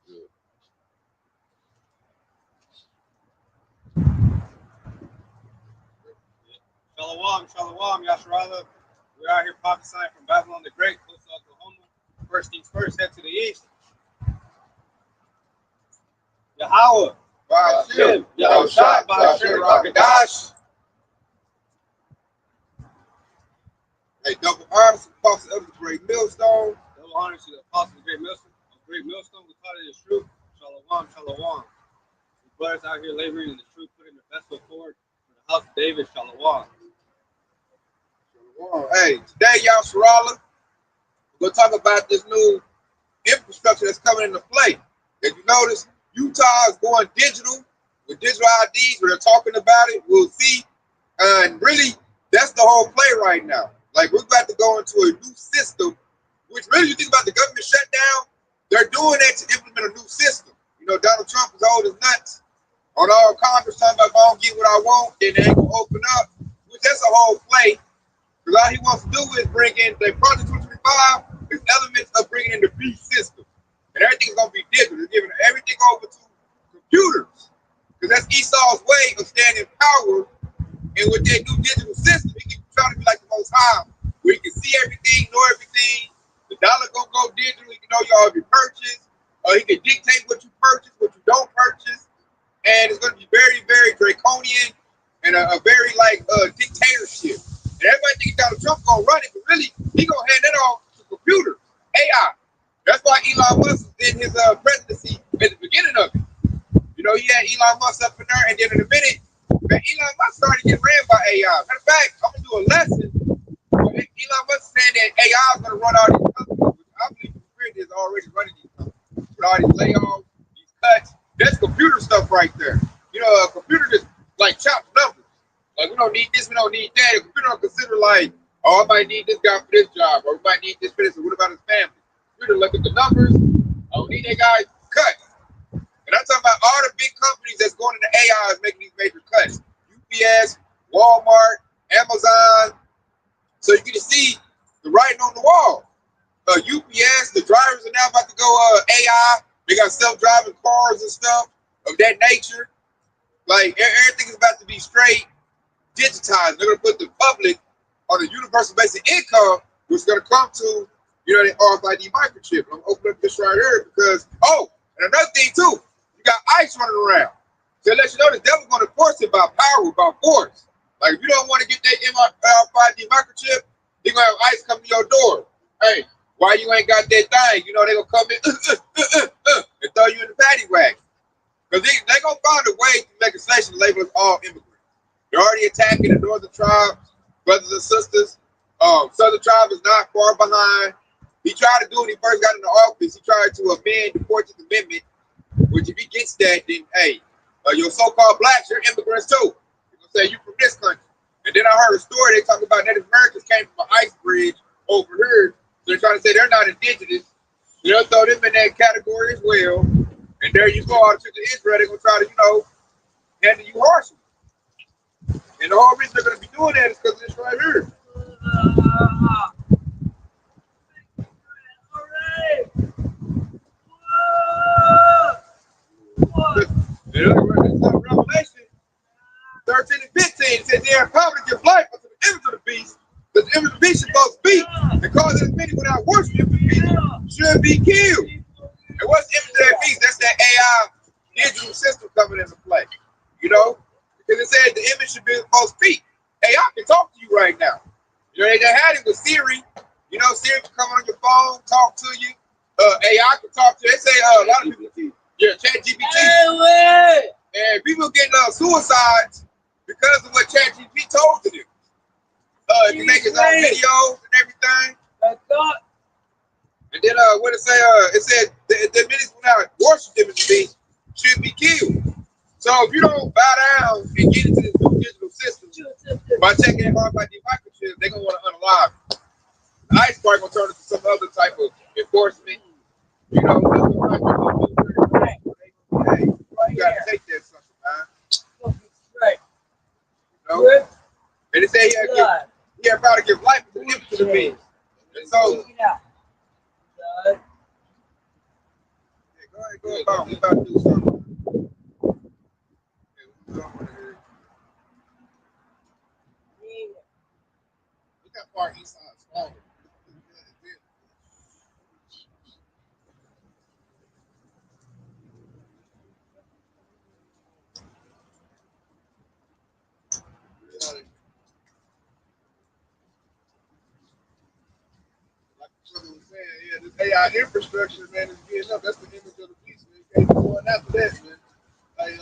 Good. Shalom, shalom, Yasharala. We're out here prophesying from Babylon the Great, close to Oklahoma. First things first, head to the east. Yahweh, Ba'ashem, Yahushua, Ba'ashem, Rakadash. Hey, double honors, apostle of the great millstone. double honor to the apostle of the great millstone. We call it the truth. Shalom, shalom. The brothers out here laboring in the truth, putting the vessel forward for the house of David. Shalom. Hey, today, y'all, Sharala, we're going to talk about this new infrastructure that's coming into play. If you notice, Utah is going digital with digital IDs. We're talking about it. We'll see. And really, that's the whole play right now. Like, we're about to go into a new system, which really, you think about the government shutdown, they're doing that to implement a new system. You know, Donald Trump is old as nuts on all Congress talking about if I don't get what I want, then they ain't going to open up. Which that's a whole play. Because all he wants to do is bring in, the Project 2025 is elements of bringing in the beast system. And everything's going to be digital. They're giving everything over to computers. Because that's Esau's way of staying in power. And with that new digital system, he can try to be like the Most High, where he can see everything, know everything. The dollar going to go digital. He can know y'all have your purchase. He can dictate what you purchase, what you don't purchase. And it's going to be very, very draconian and a very, like, dictatorship. And everybody thinks Donald Trump gonna run it, but really, he gonna hand that off to computers, AI. That's why Elon Musk did his presidency at the beginning of it. You know, he had Elon Musk up in there, and then in a minute, man, Elon Musk started getting ran by AI. Matter of fact, I'm gonna do a lesson. Elon Musk saying that AI is gonna run all these companies, which I believe the grid is already running these companies. With all these layoffs, these cuts, that's computer stuff right there. You know, a computer just like chops numbers. Like, we don't need this, we don't need that. If we don't consider, like, oh, I might need this guy for this job, or we might need this for this, or what about his family? We don't look at the numbers. I don't need that guy cut. And I'm talking about all the big companies that's going into AI is making these major cuts. UPS, Walmart, Amazon. So you get to see the writing on the wall. UPS, the drivers are now about to go AI. They got self-driving cars and stuff of that nature. Like, everything is about to be straight digitized. They're going to put the public on a universal basic income, which is going to come to, you know, the RFID microchip. I'm going to open up this right here because, oh, and another thing too, you got ICE running around. So it lets you know the devil's going to force it by power, by force. Like, if you don't want to get that RFID microchip, they're going to have ICE come to your door. Hey, why you ain't got that thing? You know, they're going to come in and throw you in the paddy wagon. Because they're going to find a way through legislation to label us all immigrants. They're already attacking the northern tribes, brothers and sisters. Southern tribe is not far behind. He tried to do when he first got into office. He tried to amend the 14th Amendment, which if he gets that, then, hey, your so-called blacks, you're immigrants too. You're going to say, you from this country. And then I heard a story, they talk about Native Americans came from an ice bridge over here. So they're trying to say they're not indigenous. You know, throw them in that category as well. And there you go, all the children of Israel, they're going to try to, you know, handle you harshly. And the whole reason they're going to be doing that is because of this right here. Revelation 13 and 15, it says, they are covered to give life unto the image of the beast, that the image of the beast should both speak, and cause as many without worship the beast should be killed. And what's the image of that beast? That's that AI digital system coming into play. You know? Because it said the image should be supposed to speak. AI can talk to you right now. You know, they had it with Siri. You know, Siri can come on your phone, talk to you. AI can talk to you. They say a lot of people, yeah, ChatGPT. And people getting suicides because of what ChatGPT told to them. He can make his own videos and everything. And then what it say? It said the minutes without worship them should be killed. So if you don't bow down and get into this new digital system by checking it hard by the microchips, they're gonna want to unalive you. The ICE part gonna turn into some other type of enforcement. You know, hey, you gotta take that something, man. You know? And they say he had probably give life to the beast. And so, yeah, go go about. We about to do something. Look how far east side is falling. Like the brother was saying, yeah, this AI infrastructure, man, is getting up. That's the image of the beast, man. You can't be going after that, man. Like,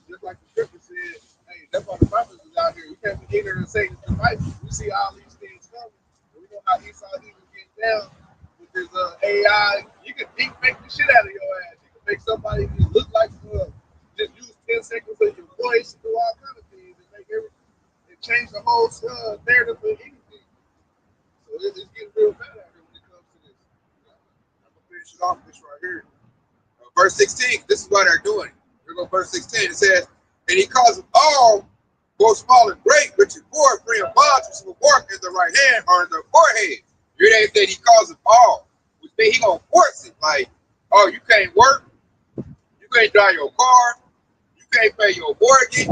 just like the scripture said, hey, that's why the prophets is out here. We can't be ignorant and saying the Bible. We see all these things coming. We know how Esau even getting down with this AI. You can deep fake the shit out of your ass. You can make somebody just look like just use 10 seconds of your voice and do all kind of things and make everything and change the whole narrative of anything. So it's getting real bad out here when it comes to this. I'm gonna finish it off with this right here. Verse 16, this is what they're doing. Here go verse 16. It says, and he calls them all, both small and great, rich and poor, free and bond, which will work in the right hand or in the forehead. Here they said he calls them all, which means he gonna force it. Like, oh, you can't work, you can't drive your car, you can't pay your mortgage,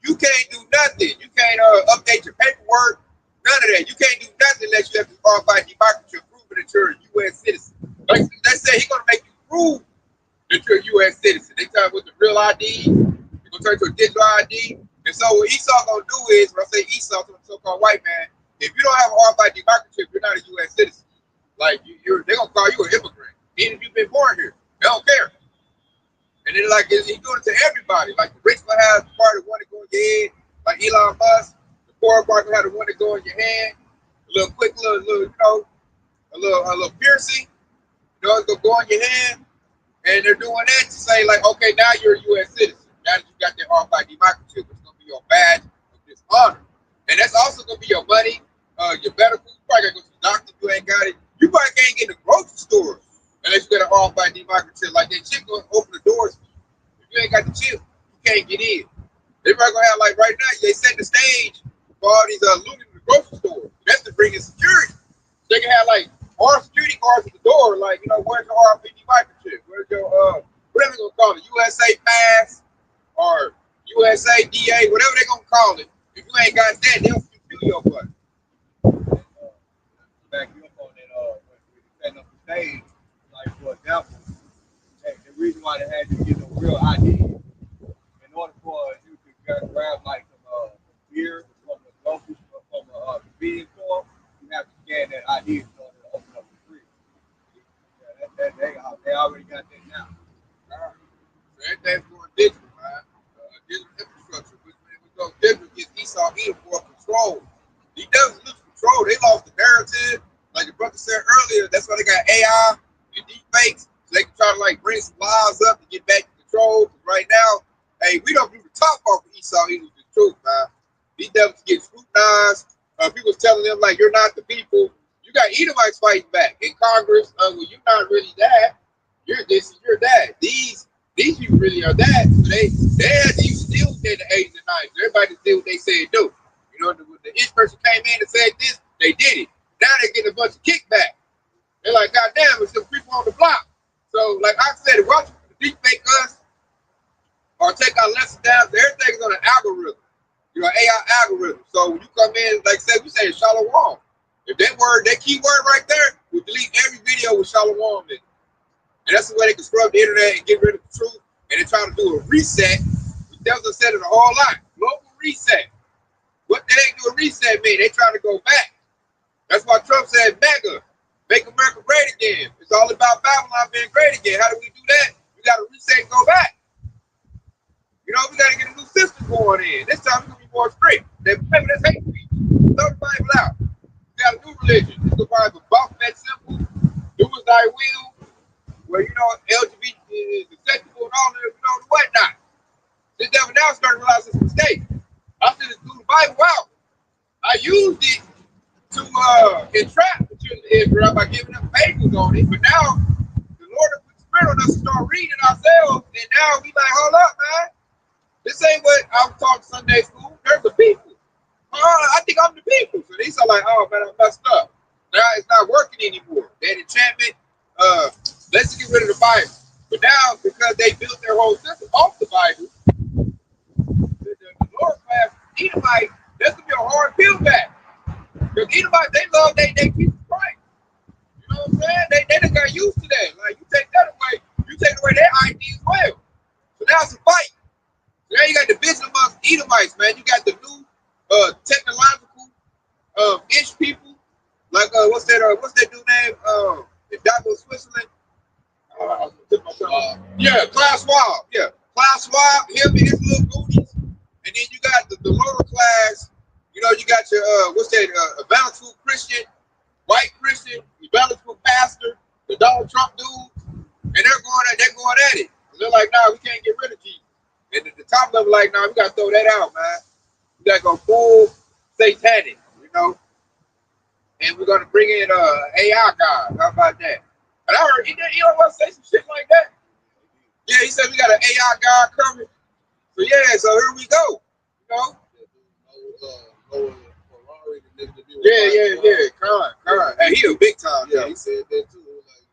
you can't do nothing. You can't update your paperwork, none of that. You can't do nothing unless you have to qualify democracy proving that you're a U.S. citizen. Like they say, he's gonna make you prove that you're a U.S. citizen. They tell you with the real ID, you're gonna turn to a digital ID. And so what Esau gonna do is, when I say Esau, to the so-called white man, if you don't have an RFID democracy, you're not a U.S. citizen. Like they're gonna call you an immigrant, even if you've been born here. They don't care. And then like he's doing it to everybody. Like the rich one has the part that want to go in your head, like Elon Musk. The poor part will have the one that go in your hand. A little quick, little, a little piercing. It's gonna go in your hand. And they're doing that to say, like, okay, now you're a U.S. citizen. Now that you got that RFID democracy, it's gonna be your badge of dishonor. And that's also gonna be your money, your medical. You probably gotta go to the doctor if you ain't got it. You probably can't get in the grocery store unless you got an RFID democracy. Like that chip gonna open the doors for you. If you ain't got the chip, you can't get in. They probably gonna have, like right now, they set the stage for all these looting in the grocery store. That's to bring in security. They can have like armed security guards at the door, like, where's your RFID microchip? Where's your whatever they're gonna call it, USA Pass or USA DA, whatever they're gonna call it. If you ain't got that, they'll kill your butt. Back you up on that when you setting up the stage, like for example, the reason why they had you get a real ID in order for you to grab like some beer from the grocery from a convenience store, you have to scan that ID in order to open up the fridge. Yeah, they already got that now. All right. So everything's going digital, man. Digital infrastructure, which means we go digital gets Esau even more control. He doesn't lose control. They lost the narrative. Like the brother said earlier, that's why they got AI and deep fakes. So they can try to like bring some lies up to get back to control. Right now, hey, we don't do the top off of Esau even with the truth, man. These devils get scrutinized. People's telling them like you're not the people. You got Edomites fighting back in Congress. Well, you're not really that. You're this and you're that. These people really are that. So they had to use still in the 80s and 90s. Everybody did what they said do. When the each person came in and said this, they did it. Now they're getting a bunch of kickback. They're like, God damn, it's some people on the block. So, like I said, watch deep fake us or take our lesson down. Everything's on an algorithm. AI algorithm. So when you come in, like I said, we say Shalom. If that key word right there, we delete every video with Shalom in it. And that's the way they can scrub the internet and get rid of the truth. And they're trying to do a reset. The devil said it a whole lot. Global reset. What the heck do a reset mean? They trying to go back. That's why Trump said mega. Make America great again. It's all about Babylon being great again. How do we do that? We got to reset and go back. We got to get a new system going in. This time we're going to be more strict. Let's hate speech. Throw the Bible out. We got a new religion. It's the Bible. That simple. Do as thy will. Where, LGBT is acceptable and all that, the whatnot. This devil now starting to realize it's a mistake. I should have threw the Bible out. I used it to entrap the children of Israel by giving them fables on it. But now, the Lord has put the Spirit on us to start reading ourselves. And now we like, hold up, man. This ain't what I was taught Sunday school. There's the people. I think I'm the people. So they start like, oh, man, I messed up. Now it's not working anymore. That enchantment, Let's get rid of the Bible. But now, because they built their whole system off the Bible, the lower class Edomite, that's gonna be a hard pill back. Because Edomite, they love they Jesus Christ. You know what I'm saying? They done got used to that. Like you take that away, you take away their ID as well. So now it's a fight. So now you got division amongst Edomites, man. You got the new technological ish people. Like what's that dude name? In Davos, Switzerland. Yeah, Klaus Schwab. Yeah, Klaus Schwab, him and his little goonies. And then you got the lower class. You know, you got your evangelical Christian, white Christian, evangelical pastor, the Donald Trump dude, and they're going at it. They're like, nah, we can't get rid of Jesus. And at the top level, like, nah, we gotta throw that out, man. We gotta go full satanic, you know. And we're gonna bring in AI God. How about that? And I heard he don't want to say some shit like that. Yeah, he said we got an AI God coming. So yeah, so here we go. You know? Yeah. Con. And he a big time. Yeah, he said that too. Like,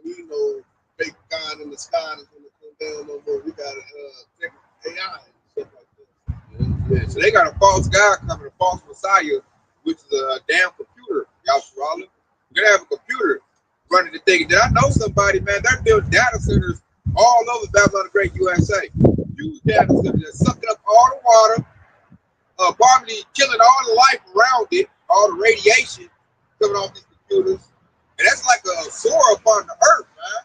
we know fake God in the sky is gonna come down no more. We got AI and stuff like that. Yeah, so they got a false God coming, a false Messiah, which is a damn computer. Y'all should all look. We're gonna have a computer running the thing. Did I know somebody, man? They're building data centers all over Babylon the Great USA. Huge data centers that sucking up all the water, probably killing all the life around it, all the radiation coming off these computers. And that's like a sore upon the earth, man.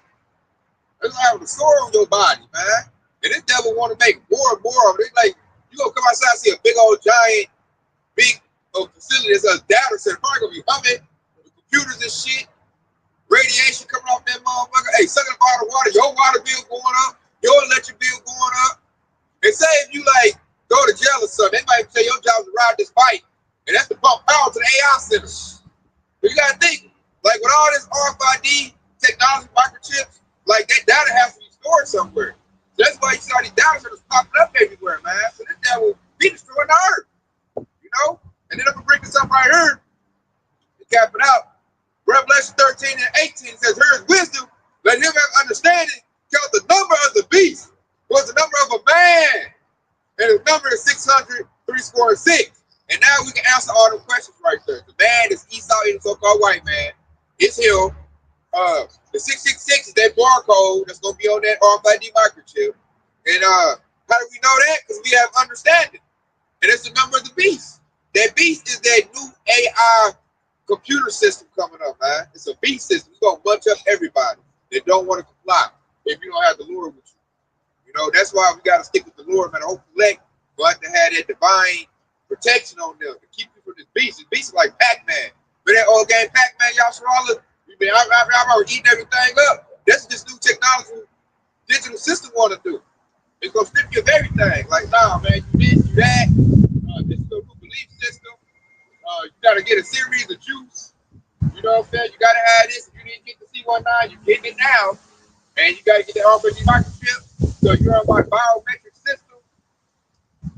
That's like having a sore on your body, man. And this devil want to make more and more of it. It's like, you gonna come outside and see a big old giant, big facility that's a data center. Probably gonna be humming with computers and shit. Radiation coming off that motherfucker. Hey, sucking up all the water. Your water bill going up. Your electric bill going up. And say if you like go to jail or something, they might say your job is to ride this bike. And that's to pump power to the AI centers. But you gotta think, like with all this RFID technology, microchips, like that data has to be stored somewhere. So that's why you see all these data centers popping up everywhere, man. So this devil be destroying the earth. You know? And then I'm gonna bring this up right here to cap it out. Revelation 13 and 18 says, here is wisdom, let him have understanding, count the number of the beast, was the number of a man, and his number is 666. And now we can answer all the questions right there. The man is Esau, the so-called white man. It's him. The 666 is that barcode that's gonna be on that RFID microchip. And how do we know that? Because we have understanding. And it's the number of the beast. That beast is that new AI computer system coming up, man. It's a beast system. It's gonna bunch up everybody that don't want to comply if you don't have the Lord with you. You know, that's why we gotta stick with the Lord, man. Hopefully, we'll have to have that divine protection on them to keep you from this beast. This beast is like Pac-Man. But that old game Pac-Man, y'all should all look. I've already eaten everything up. That's what this new technology, digital system want to do. It's gonna strip you of everything. Like, nah, man, you this, you that. This is a new belief system. You gotta get a series of juice. You know what I'm saying? You gotta have this. If you didn't get the C19, you're getting it now. And you gotta get the RFID microchip. So you're on my biometric system.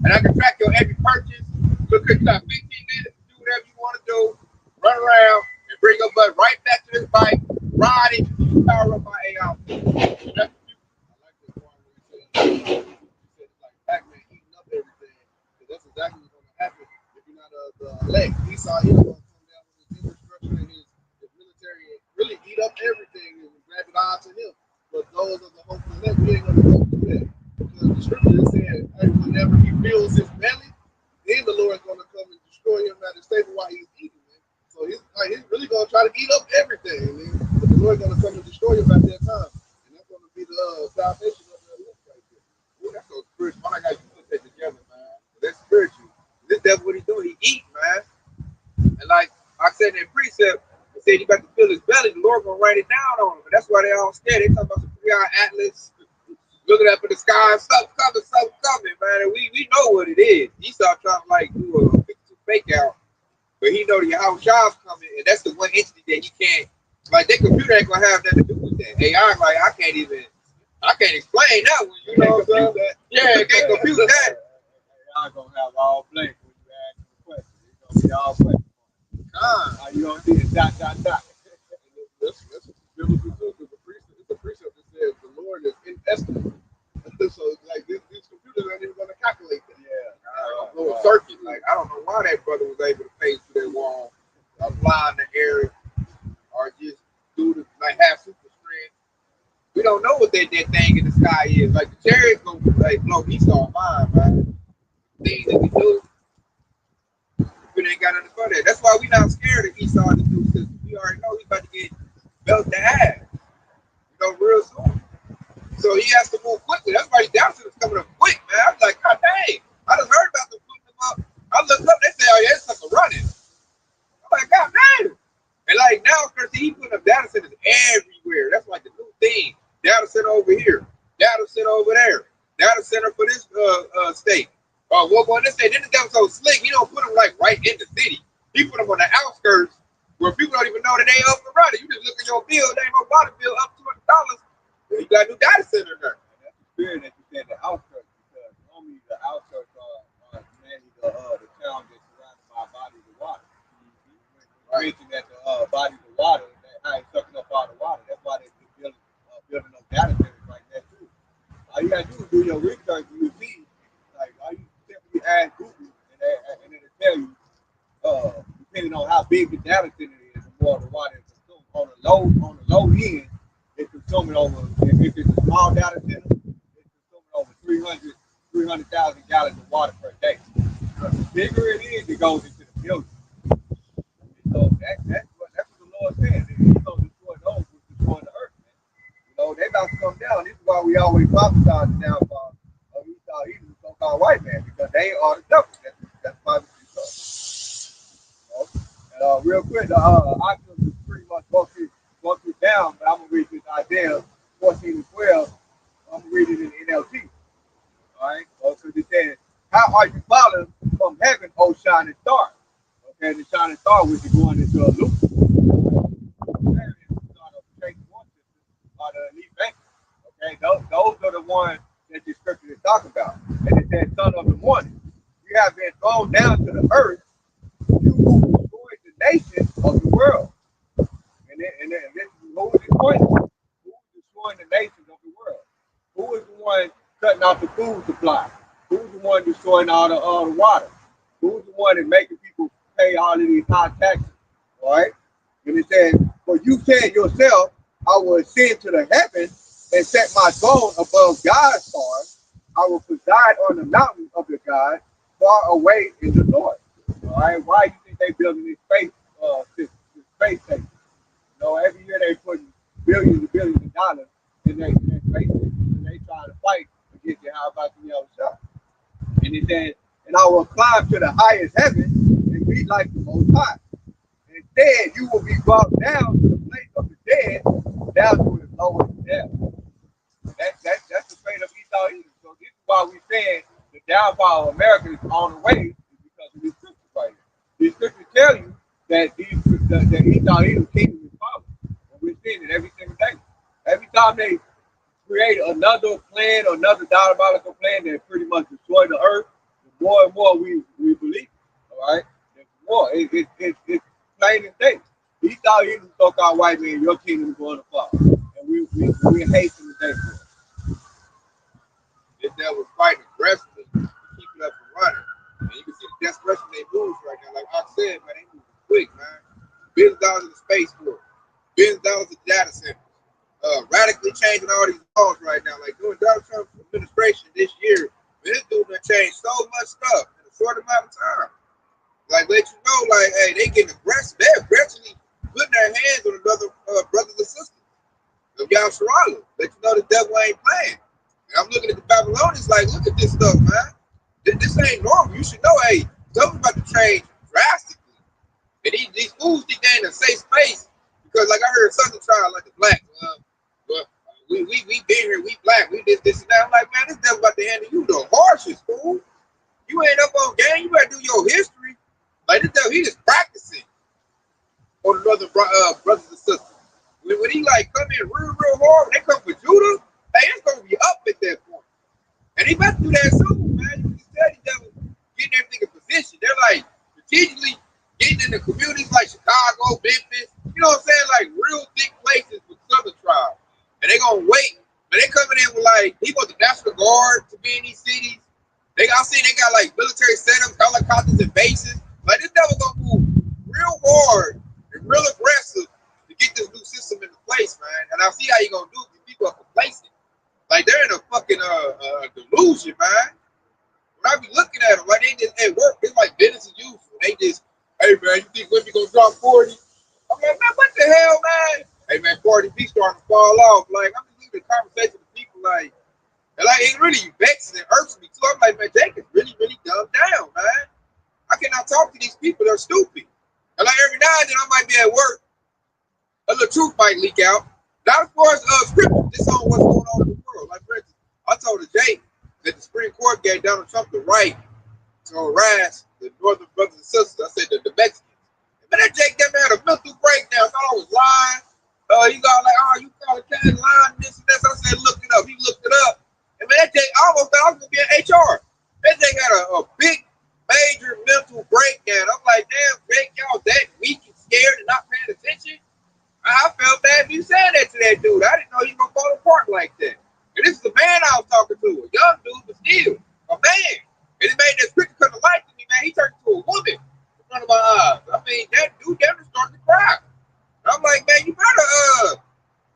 And I can track your every purchase. Look at you got 15 minutes to do whatever you want to do. Run around and bring your butt right back to this bike. Ride it. You power up my AI. That's Like Pac-Man eating up everything. That's exactly what's gonna happen if you're not the elect. Esau is gonna come down with his infrastructure and his military and really eat up everything and grab it on to him. But those of the hopeful elect, we ain't gonna go through that. Because the scripture is saying, hey, whenever he fills his belly, then the Lord's gonna come and destroy him at his table while he's eating, man. So he's really gonna try to eat up everything, man. But the Lord's gonna come and destroy him at that time. And that's gonna be the salvation of the elect right there. Ooh, that's so spiritual. I got you put that together, man. That's spiritual. This devil, what he doing? He eating, man. And like I said in that precept, he said he about to fill his belly. The Lord gonna write it down on him. And that's why they all scared. They talking about some 3-hour atlas, looking up in the sky, stuff coming, man. And we know what it is. Esau trying to like do a fake out, but he know the Yahushua's coming, and that's the one entity that he can't. Like that computer ain't gonna have nothing to do with that. AI, like I can't explain that one. You know what I'm saying? Yeah, can't compute that. Y'all gonna have all blank when you ask the question. It's gonna be all blank. How you gonna see it? Dot. That's biblical too, because the like have super strength. We don't know what that thing in the sky is. Like the chariots gonna like blow Esau mind, man. Things that we do, we ain't got nothing for that. That's why we not scared of Esau in the new system. We already know he's about to get belt to ass, real soon. So he has to move quickly. That's why the Dallas is coming up quick, man. I was like, God dang, I just heard about them putting them up. I looked up, they say, oh yeah, it's like a running. I'm like, God damn. And like now, he putting up data centers everywhere. That's like the new thing. Data center over here, data center over there, data center for this state. What on this state? Then the devil so slick, he don't put them like right in the city. He put them on the outskirts where people don't even know that they up and running. You just look at your bill, they ain't no water bill up $200. You got a new data center there. And that's the spirit that you said, the outskirts, because normally the outskirts are mainly the town that's surrounded by bodies of water. Right. Mentioned that the bodies of water, that how it's sucking up all the water. That's why they're building up data centers like that too. All you gotta do is do your research, and you see, like, all you simply ask Google, and it'll tell you, depending on how big the data center is, the more the water is consumed. On the low end, it's consuming over, if it's a small data center, it's consuming over 300,000 gallons of water per day. The bigger it is, it goes into the building. So that's what the Lord said. He's going to destroy those who destroy the earth, man. They about to come down. This is why we always prophesy the downfall of Esau, even the so-called white man, because they are the devil. That's Bible truth. And real quick, I can pretty much go through down, but I'm gonna read this Isaiah 14 and 12. I'm gonna read it in NLT. All right. So it says, "How are you falling from heaven, O shining star?" Okay, the shining star, which is going into a loop. Are the elite bankers. Okay, those are the ones that the scripture is talking about. And it says, "Son of the morning, you have been thrown down to the earth. You who destroyed the nations of the world." And this is who is destroying? Who is destroying the nations of the world? Who is the one cutting off the food supply? Who's the one destroying all the water? Who's the one that making people pay all of these high taxes? All right. And it says, "For you said yourself, I will ascend to the heavens and set my throne above God's stars. I will preside on the mountain of the God far away in the north." All right. Why do you think they building this space station? Every year they putting billions and billions of dollars in their space station, and they trying to fight against the how about the other side. And it says, "And I will climb to the highest heaven and be like the Most High. Instead, you will be brought down to the place of the dead, down to the lowest depth." That's the fate of Esau. So this is why we saying the downfall of America is on the way, is because of these scriptures right here. These scriptures tell you that the Esau kingdom is falling. And we're seeing it every single day. Every time they create another plan or another diabolical plan that pretty much destroy the earth, the more and more we believe. All right? The more it's plain and safe. Esau, he's a so-called white man, your kingdom is going to fall. And we hasten the day for it. This devil was fighting aggressively to keep it up and running. And you can see the desperation they moves right now. Like I said, man, they move quick, man. $billions in the space force, $billions in data centers. Radically changing all these laws right now. Like during Donald Trump's administration this year, man, this dude done changed so much stuff in a short amount of time. Like let you know, like, hey, they getting aggressive. They're aggressively putting their hands on another brothers and sisters of Yahshua. Let you know the devil ain't playing. And I'm looking at the Babylonians like, look at this stuff, man. This ain't normal. You should know, hey, something's about to change drastically. And these fools think they in a safe space because, like I heard Southern trial, like the blacks, we been here, we black, we this and that. I'm like, man, this devil about to handle you the harshest, fool. You ain't up on game. You better do your history. Like this devil, he just practicing on another brothers and sisters. When he like come in real hard, when they come for Judah, hey, it's gonna be up at that point. And he about to do that soon, man. You can tell these devils getting everything in position. They're like strategically getting in the communities like Chicago, Memphis, you know what I'm saying? Like real big places with Southern tribes. And they gonna wait. But they coming in with like, he want the National Guard to be in these cities. I seen they got like military setups, helicopters and bases. Like this devil gonna move real hard and real aggressive to get this new system into place. place, man. And I see how you gonna do it. These people are complacent. Like they're in a fucking delusion, man. When I be looking at them, like they just at work, it's like business as usual. They just, hey man, you think women gonna drop 40? I'm like, man, what the hell, man? Hey man, 40 feet starting to fall off. Like I'm just leaving the conversation with people like, and like it really vexes and irks me too. I'm like, man, Jake is really, really dumbed down, man. I cannot talk to these people. They're stupid. And like every now and then I might be at work, a little truth might leak out. Not as far as scripture, just on what's going on in the world. Like for instance, I told Jake that the Supreme Court gave Donald Trump the right to harass the northern brothers and sisters. I said the Mexicans. Man, that Jake that man had a mental breakdown. Thought I was lying. He got like, oh, you call a cat lying, this and that. So I said, look it up. He looked it up. And man, that Jake almost thought I was gonna be an HR. That Jake had a big, major mental breakdown. I'm like, damn, Jake, y'all that weak and scared and not paying attention. I felt bad you said that to that dude. I didn't know he was gonna fall apart like that. And this is a man I was talking to, a young dude, but still a man. And it made that scripture come to life to me, man. He turned into a woman in front of my eyes. I mean, that dude never started to cry. And I'm like, man, you better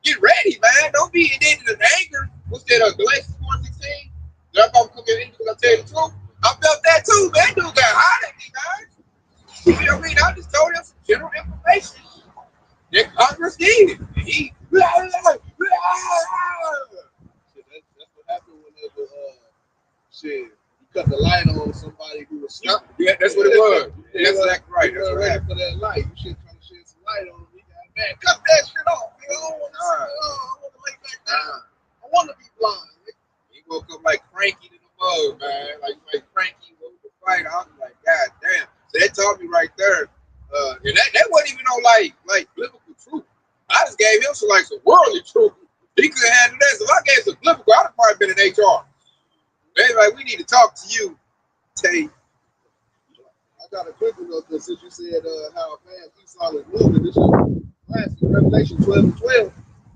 get ready, man. Don't be in anger. What's that? Galatians 4:16. That I'm gonna come here because I tell you the truth. I felt that too, man. That dude got hot at me, man. You know what I mean? I just told him some general information that Congress did. And he That's what happened whenever shit, you cut the light on somebody who was stuck. Yeah, that's what it was. That's exactly right. That's ready for that light. You should try to shed some light on me. Man, cut that shit off. I don't want to see it. I want to lay back down. I want to be blind. He woke up like cranky to the mug, man. Like cranky with the fight. I was like, God damn. So that taught me right there. And that wasn't even no like biblical truth. I just gave him some worldly truth. He couldn't handle that. So if I gave some biblical, I'd have probably been in HR. They like, we need to talk to you, Tay. I got a quick one though, because since you said how fast Esau is moving, this is classic. Revelation 12:12.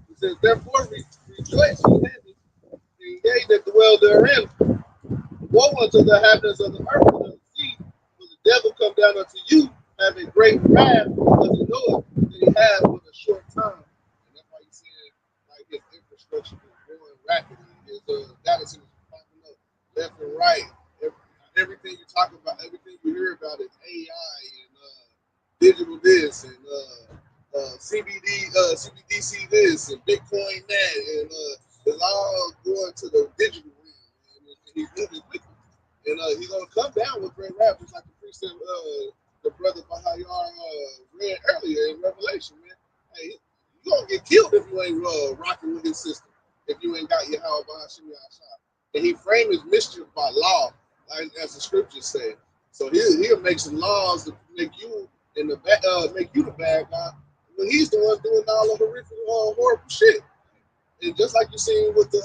It says, therefore rejoice, ye heavens, and ye that dwell therein. Woe unto the inhabitants of the earth and of the sea, for the devil come down unto you, having great wrath, because he knoweth that he has but a short time. And that's why you see like his infrastructure is growing rapidly. His data centers are popping up left and right. Everything you talk about, everything you hear about is AI and digital this and CBDC this and Bitcoin that, and it's all going to the digital realm. And he's moving quickly. And he's gonna come down with great rap, just like the precept the brother Bahayar read earlier in Revelation, man. Hey, you gonna get killed if you ain't rocking with his system, if you ain't got your Yahweh Bahashim Yahshua. And he framed his mischief by law, like, as the scriptures say. So he'll make some laws to make you make you the bad guy when he's the one doing all the horrific, horrible shit. And just like you seen with the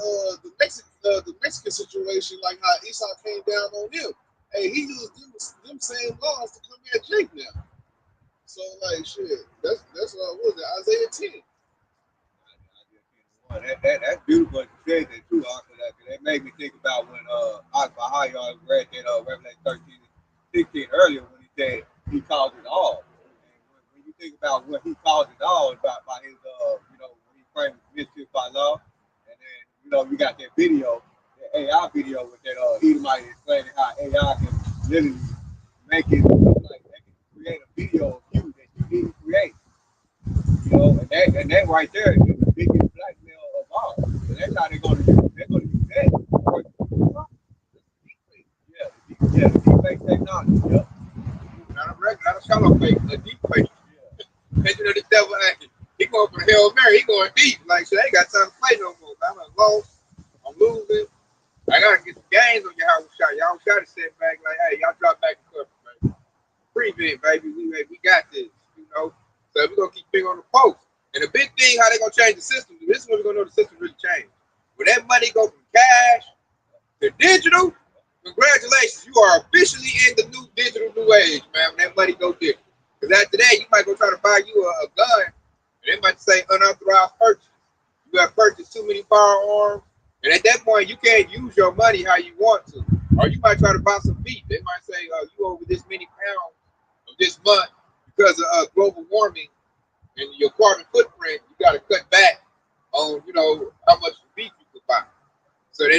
Mexican situation, like how Esau came down on them. Hey, he used them same laws to come at Jake now. So like shit, that's what was it, Isaiah 10. That's beautiful that you said that too, Uncle. That made me think about when Bahayar read that Revelation 13:16 earlier when he said he caused it all. And when you think about what he caused it all about by his when he framed mischief by law, and then you got that video, the AI video with that Edomite explaining how AI can literally make it like they can create a video of you that you didn't create. And that right there is the biggest blackmail of all. And that's how they're gonna use that. The deepfake technology. Yep. Not a regular, not a shallow fake, a deep fake. Picture of the devil acting. He going for the Hail Mary. He going deep. Like, shit, I ain't got time to play no more. I'm lost. I'm losing. I gotta get the games on your house shot. Y'all shot to sit back like, hey, y'all drop back and cover, baby. Prevent, baby. We got this, So we're gonna keep finger on the post. And the big thing, how they gonna change the system? This is when we're gonna know the system really changed. When that money go from cash to digital, congratulations, you are officially in the new digital new age, man. When that money go digital. Because after that, you might go try to buy you a gun, and they might say unauthorized purchase. You have purchased too many firearms, and at that point, you can't use your money how you want to. Or you might try to buy some beef. They might say, you over this many pounds of this month because of global warming and your carbon footprint, you got to cut back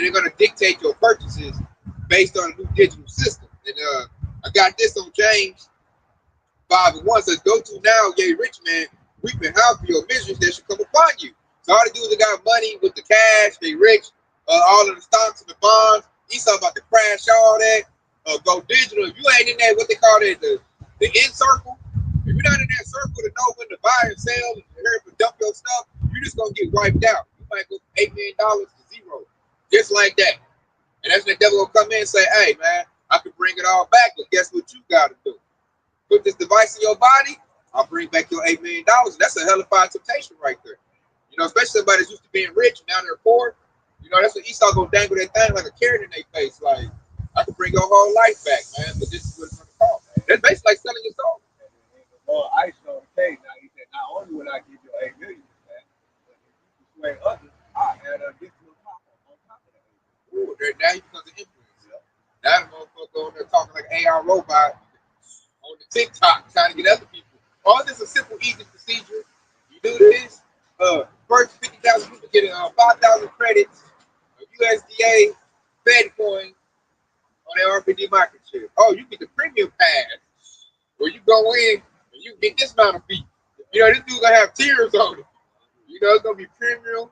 they're gonna dictate your purchases based on a new digital system. And I got this on James 5:1 says, "Go to now, yea, rich man, weep and howl for your miseries that should come upon you." So all they do is they got money with the cash, they rich, all of the stocks and the bonds. Esau about to crash all that. Go digital. If you ain't in that, what they call it, the in circle. If you're not in that circle to know when to buy and sell and hurry up and dump your stuff, you're just gonna get wiped out. You might go $8 million to zero, just like that. And that's when the devil will come in and say, "Hey man, I can bring it all back, but guess what you gotta do? Put this device in your body, I'll bring back your $8 million. That's a hell of a temptation right there. You know, especially somebody that's used to being rich and now they're poor. You know, that's what Esau gonna dangle that thing like a carrot in their face. Like, I can bring your whole life back, man, but this is what it's gonna cost. That's basically like selling your soul. Well, ice on the cake. Now he said, not only will I give you $8 million back, but if you persuade others, I add an additional pop on top of that. Ooh, now he becomes an influencer. Now the motherfucker on there talking like an AI robot on the TikTok trying to get other people. All this is a simple, easy procedure. You do this, first 50,000 people get 5,000 credits of USDA Fed coin on their RPD market share. Oh, you get the premium pass where you go in and you get this amount of feet. You know, this dude's gonna have tiers on it. You know, it's gonna be premium,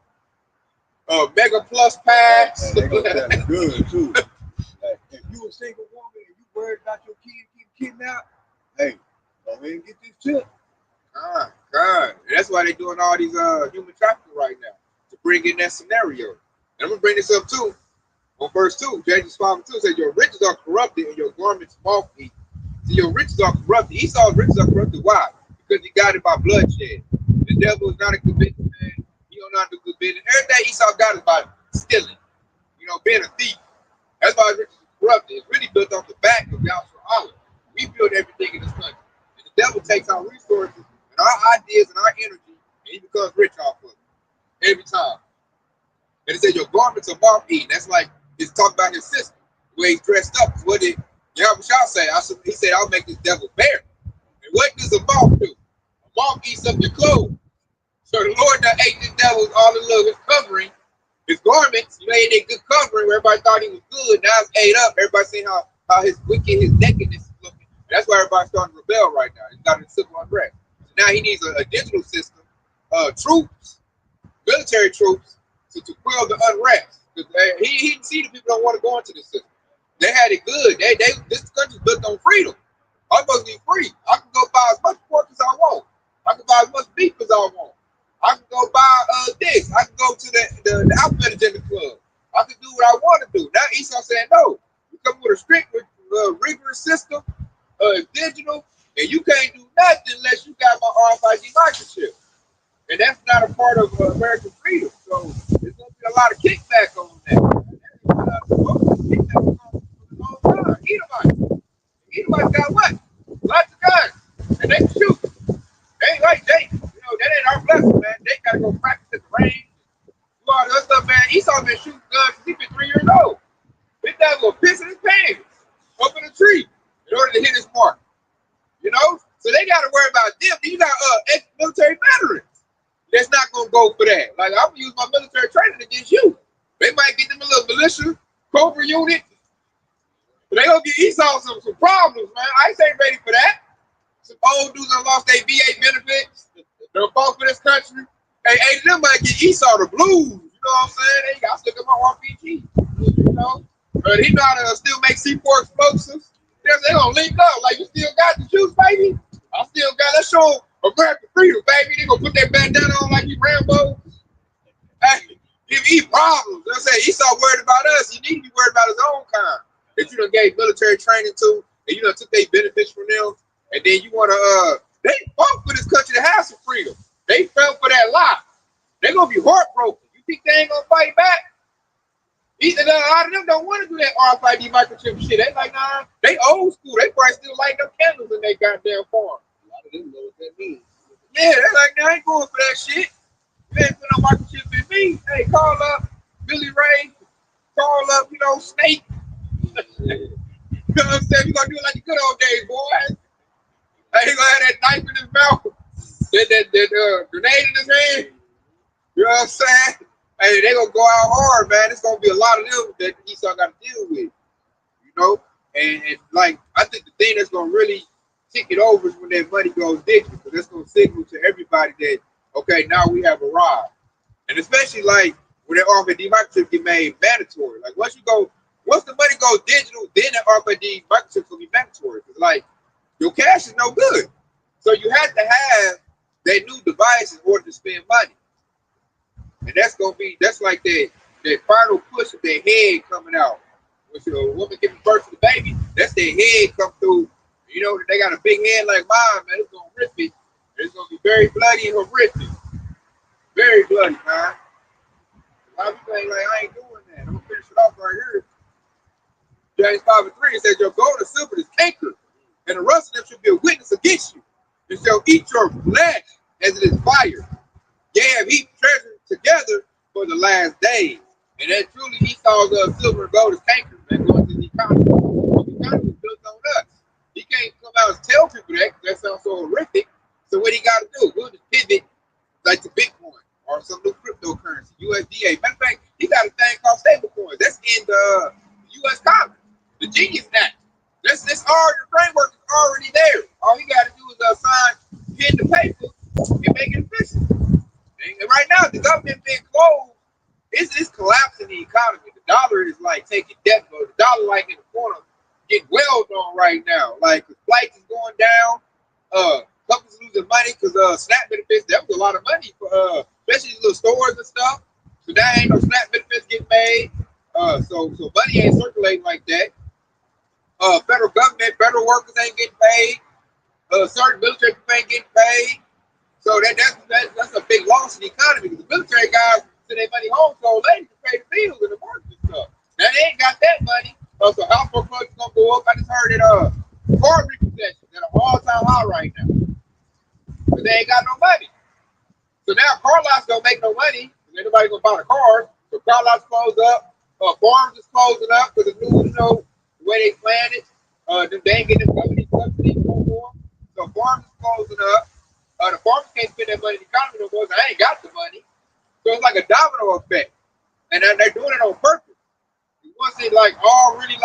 mega plus pass. They're gonna sell it good too. Like, if you a single woman and you worried about your kid getting kidnapped, hey, go ahead and get this chip. God. And that's why they're doing all these human trafficking right now, to bring in that scenario. And I'm gonna bring this up too. On verse 2, James 5:2 says, "Your riches are corrupted and your garments moth-eaten." So your riches are corrupted. Esau's riches are corrupted. Why? Because he got it by bloodshed. The devil is not a good business man. He don't know how to do good business. Everything Esau got is by stealing. You know, being a thief. That's why his riches are corrupted. It's really built off the back of Yahshua Allah. We build everything in this country. And the devil takes our resources and our ideas and our energy, and he becomes rich off of it. Every time. And it says your garments are moth-eaten. That's like it's talking about his system, the way he's dressed up. What did Yahweh say? He said, "I'll make this devil bear." And what does a moth do? A moth eats up your clothes. So the Lord that ate this devil all in love, his covering, his garments. You know, he had a good covering where everybody thought he was good. Now it's ate up. Everybody seeing how his wicked, his nakedness is looking. And that's why everybody's starting to rebel right now. He's got a civil unrest. So now he needs a digital system, troops, military troops, to quell the unrest. He didn't see the people don't want to go into this system. They had it good. This country's built on freedom. I'm supposed to be free. I can go buy as much pork as I want. I can buy as much beef as I want. I can go buy this. I can go to the Alphabet Agenda Club. I can do what I want to do. Now Esau saying no. You come with a strict, rigorous system, digital, and you can't do nothing unless you got my RFID microchip. And that's not a part of American freedom. So there's going to be a lot of kickback on that. Edomites got what? Lots of guns. And they can shoot. They ain't like that ain't our blessing, man. They got to go practice at the range. Do all that stuff, man. Esau been shooting guns since he been 3 years old. This guy will piss in his pants up in a tree in order to hit his mark. You know? So they got to worry about them. You got ex-military veterans that's not going to go for that. Like, I'm going to use my military training against you. They might get them a little militia, Cobra unit. But they going to get Esau some problems, man. I ain't ready for that. Some old dudes that lost their VA benefits. They're fought for this country. Hey, them might get Esau the blues. You know what I'm saying? Hey, I still got my RPG. You know? But he know how to still make C4 explosives. They going to link up. Like, you still got the juice, baby? I still got, let's show American freedom, baby. They gonna put that bandana on like he Rambo. Hey, give me problems. I say Esau worried about us. You need to be worried about his own kind that you done gave military training to, and you done took their benefits from them, and then you wanna they fought for this country to have some freedom. They fell for that lie. They gonna be heartbroken. You think they ain't gonna fight back? A lot of them don't want to do that RFID microchip shit. They like, nah, they old school. They probably still light them candles in their goddamn farm. A lot of them know what that means. Yeah, they're like, nah, I ain't going for that shit. You ain't put no microchip in me. Hey, call up Billy Ray. Call up, Snake. You know what I'm saying? We gonna do it like the good old days, boy. Hey, he gonna have that knife in his mouth, that grenade in his hand. You know what I'm saying? Hey, they gonna go out hard, man. It's gonna be a lot of them that Esau got to deal with, you know. And like I think the thing that's gonna really tick it over is when that money goes digital, because that's gonna signal to everybody that okay, now we have arrived. And especially like when that RFID microchip get made mandatory. Like once the money goes digital, then the RFID microchip will be mandatory. Cause like your cash is no good, so you have to have that new device in order to spend money. And that's like that final push of their head coming out. When a woman giving birth to the baby, that's their head come through. You know, they got a big head like mine, man. It's gonna rip it. It's gonna be very bloody and horrific. Very bloody, man. A lot of people ain't like, I ain't doing that. I'm gonna finish it off right here. James 5 and 3 says, your gold and silver is canker, and the rust of them should be a witness against you. And shall eat your flesh as it is fire. Yea, have heaped treasure together for the last days. And that truly Esau's silver and gold is canker, man, going to the economy. The economy is built on us. He can't come out and tell people that, because that sounds so horrific. So what he got to do? We'll just pivot like to Bitcoin or some new cryptocurrency, USDA. Matter of fact, he got a thing called stablecoins. That's in the U.S. Congress, the Genius Act. This already, the framework is already there. All he got to do is sign pen to paper and make it official. And right now, the government being closed, it's collapsing the economy. The dollar is like taking death mode. The dollar like in the corner, getting welled on right now. Like the flights is going down. Companies losing money because SNAP benefits. That was a lot of money for especially these little stores and stuff. So now ain't no SNAP benefits getting made. So money ain't circulating like that. Federal government, federal workers ain't getting paid. Certain military people ain't getting paid. So that's a big loss in the economy, because the military guys send their money home so they can pay the bills and the mortgage and stuff. Now they ain't got that money. So house foreclosure gonna go up. I just heard that car repossessions at an all-time high right now. But they ain't got no money. So now car lots don't make no money, because ain't nobody gonna buy a car. So car lots close up. Farms is closing up because the new, the way they planned it. They ain't getting government subsidies no more. So farms is closing up. The farmers can't spend that money in the economy no more, so I ain't got the money. So it's like a domino effect. And they're doing it on purpose. Once it like all really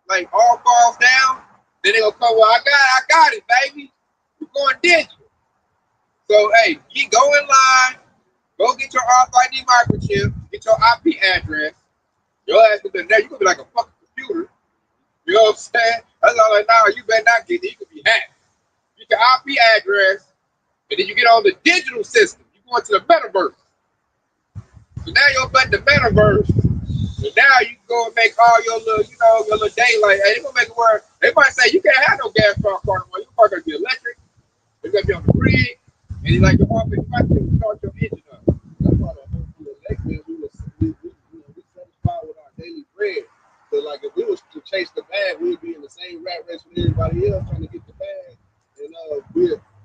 like all falls down, then they gonna come, well, I got it, baby. We're going digital. So hey, you go in line, go get your RFID microchip, get your IP address. Your ass gonna be there, you gonna be like a fucking computer. You know what I'm saying? That's all like, now you better not get it, you could be hacked. Get your IP address. And then you get on the digital system. You go into the metaverse. So now you're about the metaverse. So now you can go and make all your little, your little daylight. Hey, they gonna make it where they might say you can't have no gas car no more. Your car gonna be electric. It's gonna be on the grid. And it's like your heart beat faster to start your engine up. That's why the whole thing like, man, we satisfied with our daily bread. So like if we was to chase the bag, we'd be in the same rat race with everybody else trying to get the bag. And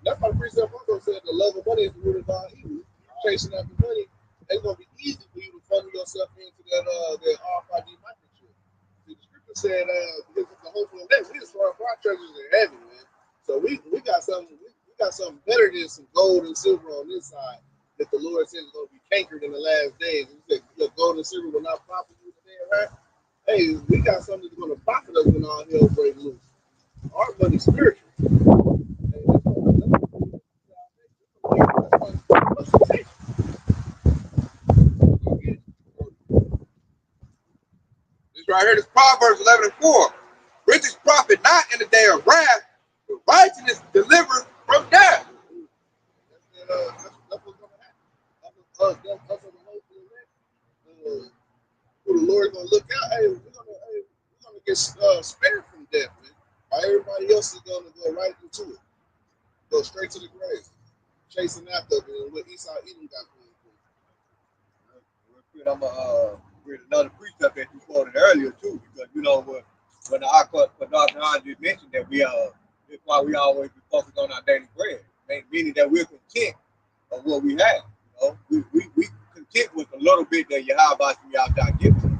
that's why the precept also said the love of money is the root of all evil. Chasing after money, it's gonna be easy for you to funnel yourself into that RFID microchip. The scripture said because the hope of that we just store up our treasures in heaven, man. So we got something better than some gold and silver on this side that the Lord says is gonna be cankered in the last days. He said, look, gold and silver will not profit you today, right? Hey, we got something that's gonna profit us when all hell breaks loose. Our money's spiritual. This right here, this Proverbs 11 and 4. Riches profit not in the day of wrath, but righteousness delivered from death. That's what's gonna happen. That's what the Lord will who the Lord gonna look out. Hey, we're gonna get spared from death, man. While everybody else is gonna go right into it, go straight to the grave, chasing after it, and what Esau Edom got going I'm gonna read another precept that you quoted earlier too, because when Dr. just mentioned that that's why we always be focused on our daily bread, meaning that we're content of what we have. We content with a little bit that Yahweh Yahweh gives. All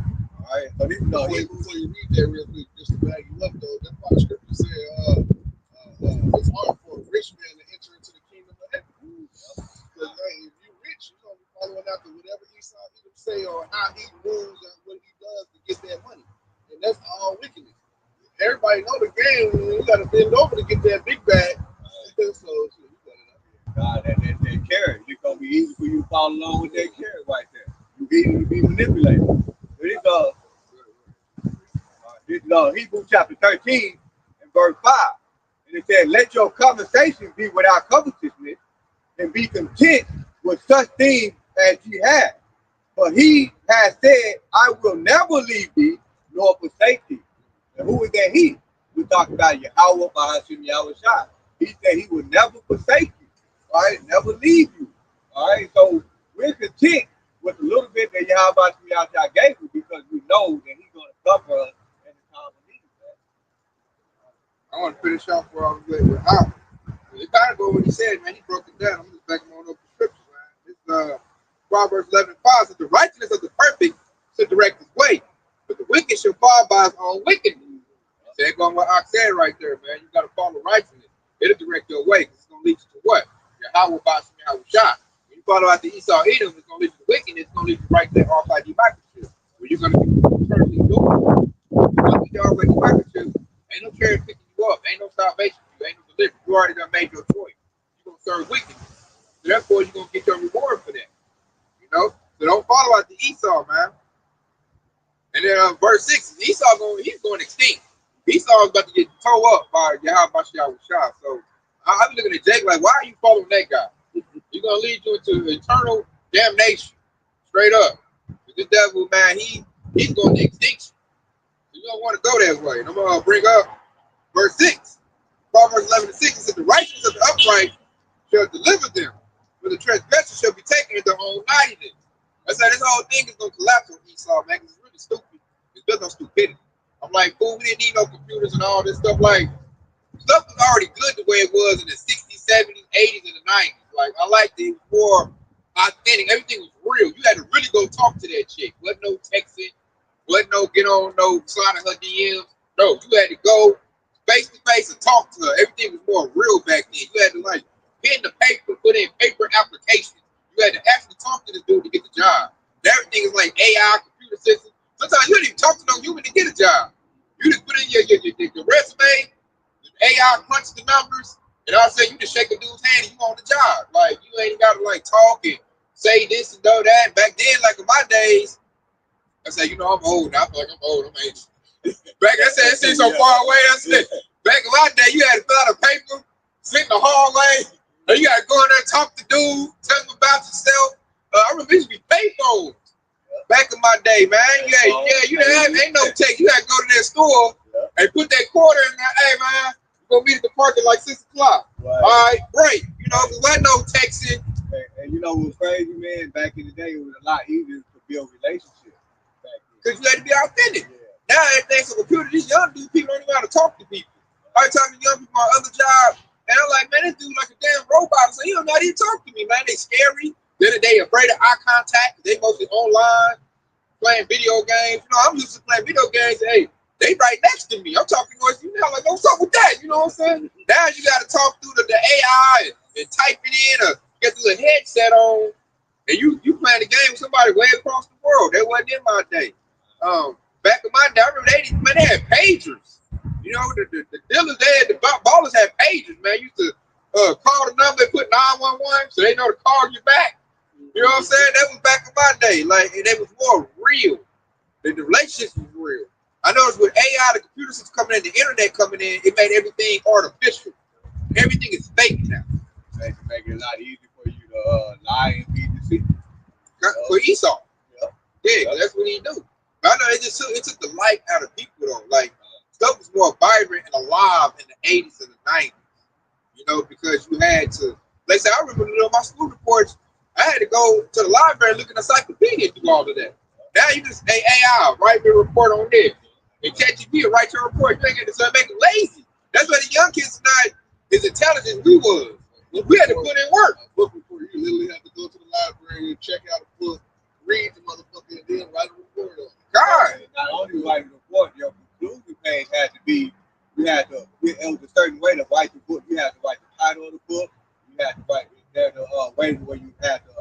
right, so this before you read that real quick, just to back you up though, that's why the scripture said it's hard for a rich man to enter into the kingdom of heaven. Because if you're rich, you're gonna following after whatever Esau Edom say or how he moves and what he does to get that money. And that's all wickedness. Everybody know the game. You got to bend over to get that big bag. So you got it. God, that carrot, it's gonna be easy for you to follow along with that carrot right there. You easy to be manipulated. So this Hebrews chapter 13 and verse 5. And it said, let your conversation be without covetousness, and be content with such things as ye have. For he has said, I will never leave thee nor forsake thee. And who is that he? We talked about Yahweh by Hashem Yahweh Shai. He said he would never forsake you, all right, never leave you. All right, so we're content with the little bit that Yahweh Shai gave you because we know that he's going to cover us in the time of need. I want to finish off where I was with how. It kind of go what he said, man. He broke it down. I'm just backing on up the scriptures, man. This Proverbs 11:5 says, the righteousness of the perfect should direct his way, but the wicked shall fall by his own wickedness. They're going what I said right there, man. You got to follow righteousness. It'll direct your way. It's going to lead you to what? Yahweh Bashim Yahweh Shai. When you follow out the Esau Edom, it's going to lead you to wickedness. It's going to lead you right there off by democracy. Where you're going to be eternally doing. Once you off by democracy, ain't no carrot picking you up. Ain't no salvation for you. Ain't no deliverance. You already done made your choice. You're going to serve wickedness. So therefore, you're going to get your reward for that. You know? So don't follow out the Esau, man. And then verse 6, he's going extinct. Esau is about to get towed up by Yahweh Bashim Shai. So I'm looking at Jake like, why are you following that guy? He's going to lead you into eternal damnation. Straight up. This devil, man, he's going to extinction. You don't want to go that way. And I'm going to bring up verse 6. Proverbs 11:6, it says, the righteousness of the upright shall deliver them, but the transgressor shall be taken in their own mightiness. I said this whole thing is going to collapse on Esau, man, because it's really stupid. It's built on stupidity. I'm like, fool, we didn't need no computers and all this stuff. Like, stuff was already good the way it was in the 60s, 70s, 80s, and the 90s. Like, I liked it more authentic. Everything was real. You had to really go talk to that chick. Wasn't no texting. Wasn't no get on, no sliding her DMs. No, you had to go face to face and talk to her. Everything was more real back then. You had to, like, pen the paper, put in paper applications. You had to actually talk to the dude to get the job. And everything is like AI, computer system. Sometimes you don't even talk to no human to get a job. You just put in your resume, the AI crunch the numbers, and all of a sudden you just shake a dude's hand and you on the job. Like, you ain't got to like talk and say this and do that. Back then, like in my days, I say, you know, I'm old now. I feel like I'm old. I'm ancient. Back, I said, it seems so far away. I said, back in my day, you had to fill out a paper, sit in the hallway, and you got to go in there and talk to dude, tell him about yourself. I remember it used to be payphones. Back in my day, man, you ain't no tech. You had to go to that store and put that quarter in there. Hey, man, we're going to meet at the park at like 6 o'clock. Right. All right, great. You know, there wasn't no texting. And you know what was crazy, man? Back in the day, it was a lot easier to build relationships. Because you had to be authentic. Yeah. Now, everything's a computer. These young people don't even know how to talk to people. I was talking to young people on other jobs, and I'm like, man, this dude like a damn robot. So he don't know how to talk to me, man. They scary. Then they afraid of eye contact. They mostly online playing video games. You know, I'm used to playing video games. Hey, they right next to me. I'm talking to you now. Like, what's up with that? You know what I'm saying? Now you got to talk through the AI and type it in or get the little headset on. And you playing the game with somebody way across the world. That wasn't in my day. Back in my day, I remember they had pagers. You know, the dealers, the ballers had pagers, man. Used to call the number and put 911 so they know to call you back. You know what I'm saying? That was back in my day. Like, and it was more real. The relationships was real. I noticed with AI, the computer systems coming in, the internet coming in, it made everything artificial. Everything is fake now. Make it a lot easier for you to lie and be deceived. For Esau. Yeah, that's what he do. But I know it took the life out of people though. Like, stuff was more vibrant and alive in the 80s and the 90s. You know, because you had to, like I said, I remember on my school reports, I had to go to the library and look at the encyclopedia and do all of that. Now you just say AI, write me a report on this. And ChatGPT will write your report. You ain't gonna make it lazy. That's why the young kids are not as intelligent as we was. We had to put in work. Book report. You literally have to go to the library and check out a book, read the motherfucker, and then write a report on it. God. Not only write a report, your conclusion page had to be, it was a certain way to write the book. You had to write the title of the book. You had to write the way where you had to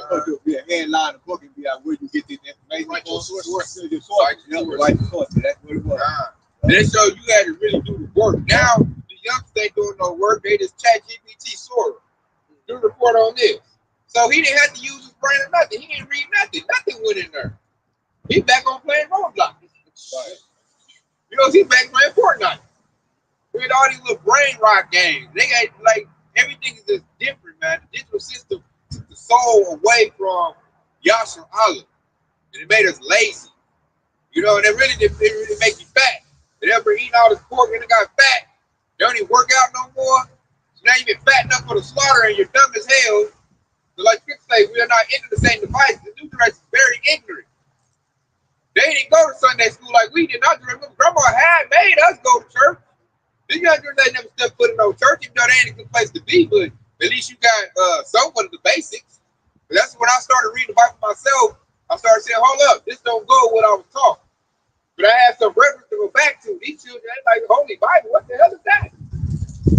put would be a headline of book and be like, where you get this information Right, from? your source. Your source. Right, your source. That's what it was. And they show you had to really do the work. Now the youngsters ain't doing no work. They just chat GPT Sora. Do a report on this. So he didn't have to use his brain or nothing. He didn't read nothing. Nothing went in there. He back on playing Roblox. Right. You know, he back playing Fortnite. With all these little brain rock games. They got like everything is just different, man. The digital system took the soul away from Yasser Allah. And it made us lazy. You know, and it really make you fat. They ever eating all this pork and it got fat. They don't even work out no more. So now you've been fat enough for the slaughter and you're dumb as hell. So like Chris say, we are not into the same device. The new generation is very ignorant. They didn't go to Sunday school like we did. Not grandma had made us go to church. These young girls they never stepped foot in no church, even though they ain't a good place to be, but at least you got somewhat of the basics. But that's when I started reading the Bible myself. I started saying, hold up, this don't go with what I was taught. But I had some reference to go back to. These children, they like the Holy Bible. What the hell is that?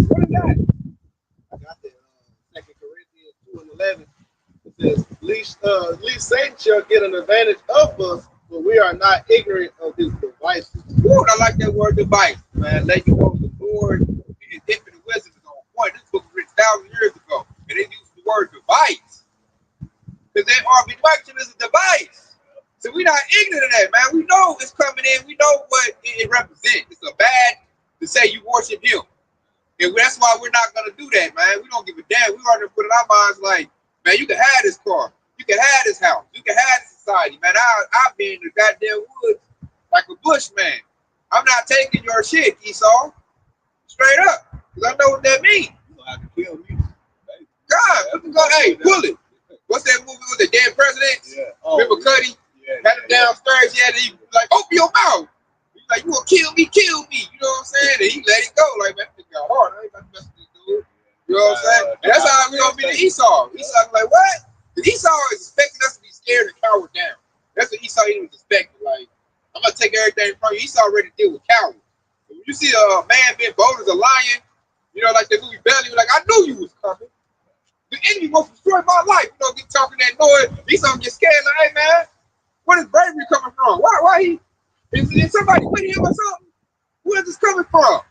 What is that? I got that 2 Corinthians 2:11. It says, least Satan shall get an advantage of us, but we are not ignorant of his devices. Woo, I like that word device, man. Let you know the Lord and his infinite wisdom is on point. This book was written 1,000 years ago, and they used the word device. Because that RB device is a device. So we're not ignorant of that, man. We know it's coming in. We know what it represents. It's a bad to say you worship him. And that's why we're not going to do that, man. We don't give a damn. We already put in our minds like, man, you can have this car. You can have this house. You can have this society, man. I've been in the goddamn woods like a bushman. I'm not taking your shit, Esau. Straight up. Because I know what that means. You don't have to kill me. God, we can go, hey, pull it. What's that movie with the dead president? Yeah. Remember Cuddy? Had him downstairs, he had to like, open your mouth. He's like, you gonna kill me, kill me. You know what I'm saying? And he let it go. Like, man, that got hard. I ain't about to mess with this dude. You know what I'm saying? And that's how we gonna be to Esau. Esau's like, what? Because Esau is expecting us to be scared and cower down. That's what Esau was expecting. Like, I'm gonna take everything from you. Esau already deal with cowards. When you see a man being bold as a lion, you know, like the movie Belly, you're like, I knew you was coming. The enemy wants to destroy my life. You know, get talking that noise. Esau get scared, like, hey man. Where is bravery coming from? Why he is somebody with him or something? Where is this coming from?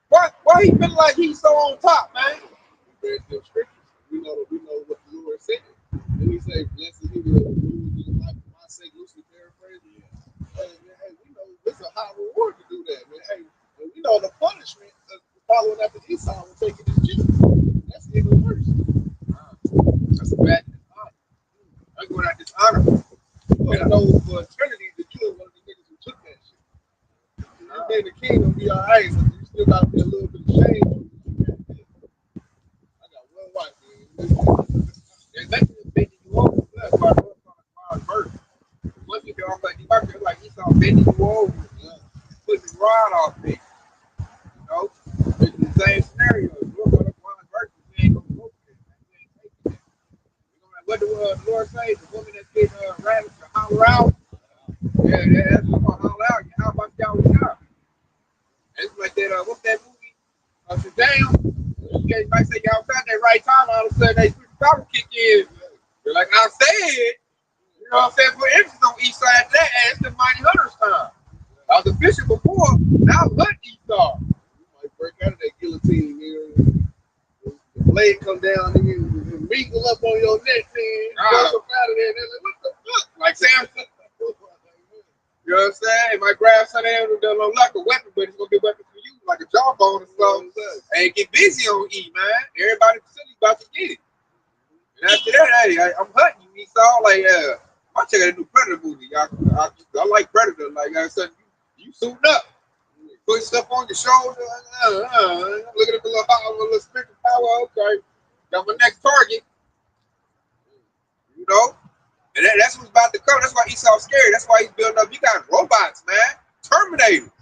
Why he feeling like he's so on top, man? There's no scriptures. We know what the Lord said. And he said, blessed he will lose his life for my sake, loosely paraphrasing. Hey, we know it's a high reward to do that, man. Hey, and we know the punishment of following after Esau and taking his children. That's even worse. That's a bad dishonor. I'm going out dishonor. And I know for eternity to kill one of the niggas who took that shit. You think the kingdom be all right, but you still got to be a little bit ashamed. I got one wife, man. There's nothing bending you over. That's why I'm first. Once you get off like the like Esau bending you over, putting the rod off me. You know, it's the same scenario. We're going to go on verse. We ain't going to go for it. We ain't taking it. You know, what the Lord say? The woman that's getting ravished to holler out. Yeah, that's what I'm going to holler out. How about y'all with y'all? It's like that, what's that movie? Shazam. You might say y'all found that right time, all of a sudden they switch power kick in. You're like, I said, you know what I'm saying? Put emphasis on each side of that, and it's the Mighty Hunters time. I was a bishop before, now hunt Esau. You might break out of that guillotine, man. The blade come down and wrinkle up on your neck, man. Bust up out of there, and they're like, what the fuck? Like Samson. You know what I'm saying? My grandson ain't gonna like a weapon, but it's gonna be a weapon for you, like a jawbone or something. And get busy on E, man. Everybody facility about to get it. And after that, hey, I'm hunting you, Esau. Like, I check out a new Predator movie. I like Predator. Like I said, you suiting up, put stuff on your shoulder. Looking at the little spiritual power. Okay, got my next target. You know. And that's what's about to come. That's why Esau's scared. That's why he's building up. You got robots, man. Terminators.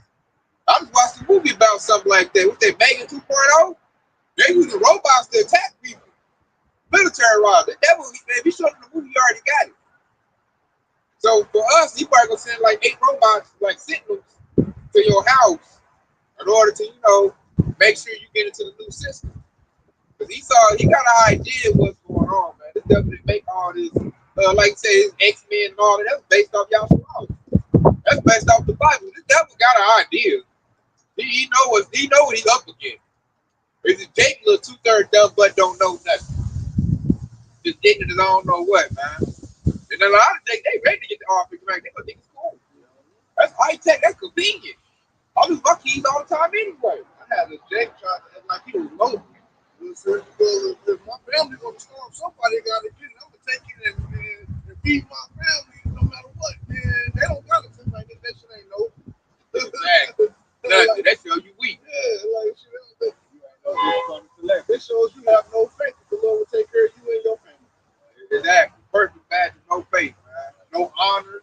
I just watched a movie about something like that. With that Megan 2.0, they using robots to attack people. Military-wise. That movie, if you showed them the movie, you already got it. So for us, he probably gonna send like 8 robots, like sentinels, to your house in order to, you know, make sure you get into the new system. Because Esau, he got an idea of what's going on, man. This devil didn't make all this like you say, his X-Men and all that. That's based off y'all swallow. That's based off the Bible. The devil got an idea. He know what he's up against. Is it Jake little 2/3 dumb but don't know nothing? Just ignorant as I don't know what, man. And a lot of things they ready to get the offense back. They gonna think it's cool. That's high tech. That's convenient. I lose my keys all the time anyway. I had a Jake try to act like he was local. If my family gonna storm, somebody gotta get it. I'm gonna take it and feed my family no matter what. Man, they don't gotta think like that. That shit ain't no. Exactly. Nothing. That shows you weak. Yeah, like shit. It shows you have no faith that the Lord will take care of you and your family. Exactly. Perfect badge of no faith, man. No honor.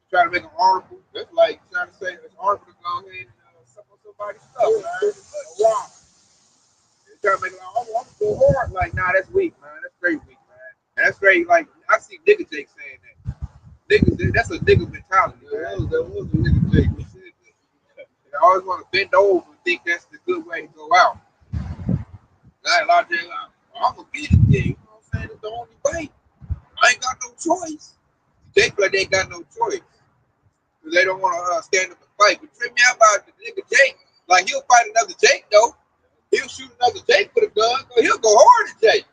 Try to make an article. That's like trying to say it's honorable to go ahead and suck on somebody's stuff, man. Wow. Trying to make it like, I'm so hard. Like, nah, that's weak, man. That's very weak, man. And that's very, like, I see nigga Jake saying that. Niggas, that's a nigga mentality, man. That was a nigga Jake. He said that. They always want to bend over and think that's the good way to go out. Like, a lot of things, like, I'm going to get it there. You know what I'm saying? It's the only way. I ain't got no choice. Jake like they ain't got no choice. Because they don't want to stand up and fight. But trip me out about the nigga Jake. Like, he'll fight another Jake, though. He'll shoot another Jake with a gun. Or he'll go hard at Jake.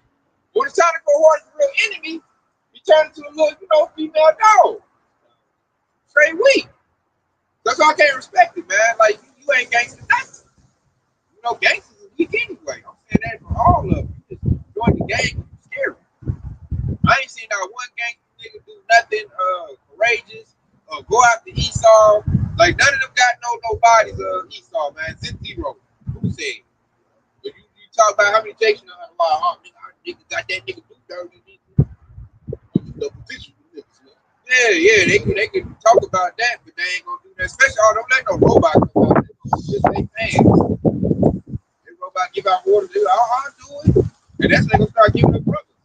When it's time to go hard at the real enemy, he turns into a little, female dog. Straight weak. That's why I can't respect it, man. Like, you ain't gangster nothing. Gangsters is weak anyway. I'm saying that for all of them. You just join the gang, it's scary. I ain't seen not one gangster nigga do nothing courageous or go after Esau. Like, none of them got no bodies of Esau, man. Zero. Who said? But you talk about how many Jakes you know, nigga got that nigga do dirty. Yeah, they can talk about that, but they ain't gonna do that. Especially, don't let no robot come out. Just they fans. They robot give out orders. I'll do it. And that's when they gonna start giving up brothers.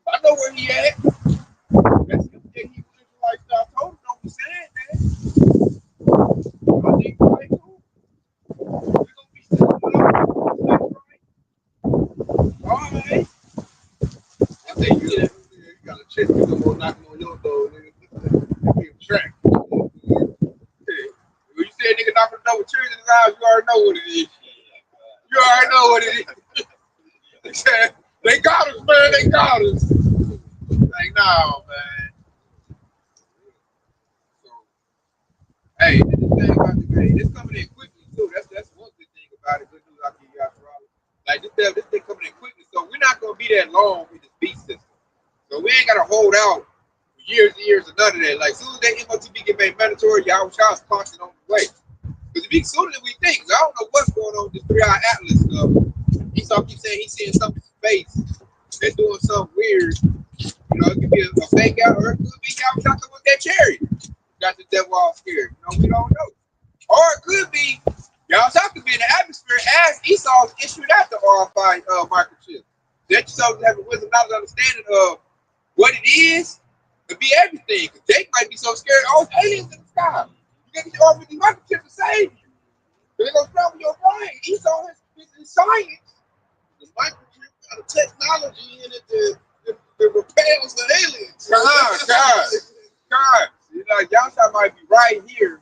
I know where he at. That's him. He was like, I told him, don't be saying that. I think right, cool. We're gonna be sitting right. All right. I think you gotta check me no more knocking on your door, nigga. Keep track. When you say a nigga knocking on the door with tears in his eyes, you already know what it is. You already know what it is. They got us, man. They got us. Like, no, man. So, hey, this thing about the game, it's coming in quickly too. That's one good thing about it. Good news I give y'all, like this thing coming in quickly, so we're not gonna be that long with this beat system. So we ain't gotta hold out for years and years or none of that. Like, as soon as that MOTB get made mandatory, y'all shots constant on the way. Because it be sooner than we think. I don't know what's going on with this 3-Eye Atlas stuff. Esau keeps saying he's seeing something in space. They're doing something weird. It could be a fake out, or it could be y'all talking with that chariot. Got the devil all scared. We don't know. Or it could be y'all talking be in the atmosphere as Esau's issued out the RFI microchip. That Esau have a wisdom, knowledge, understanding of what it is to be everything. Because they might be so scared, aliens in the sky. You got to get off with the microchip to save you. They're going to start with your brain. Esau has science. The microchip got a technology in it that repels the aliens. God. Y'all might be right here.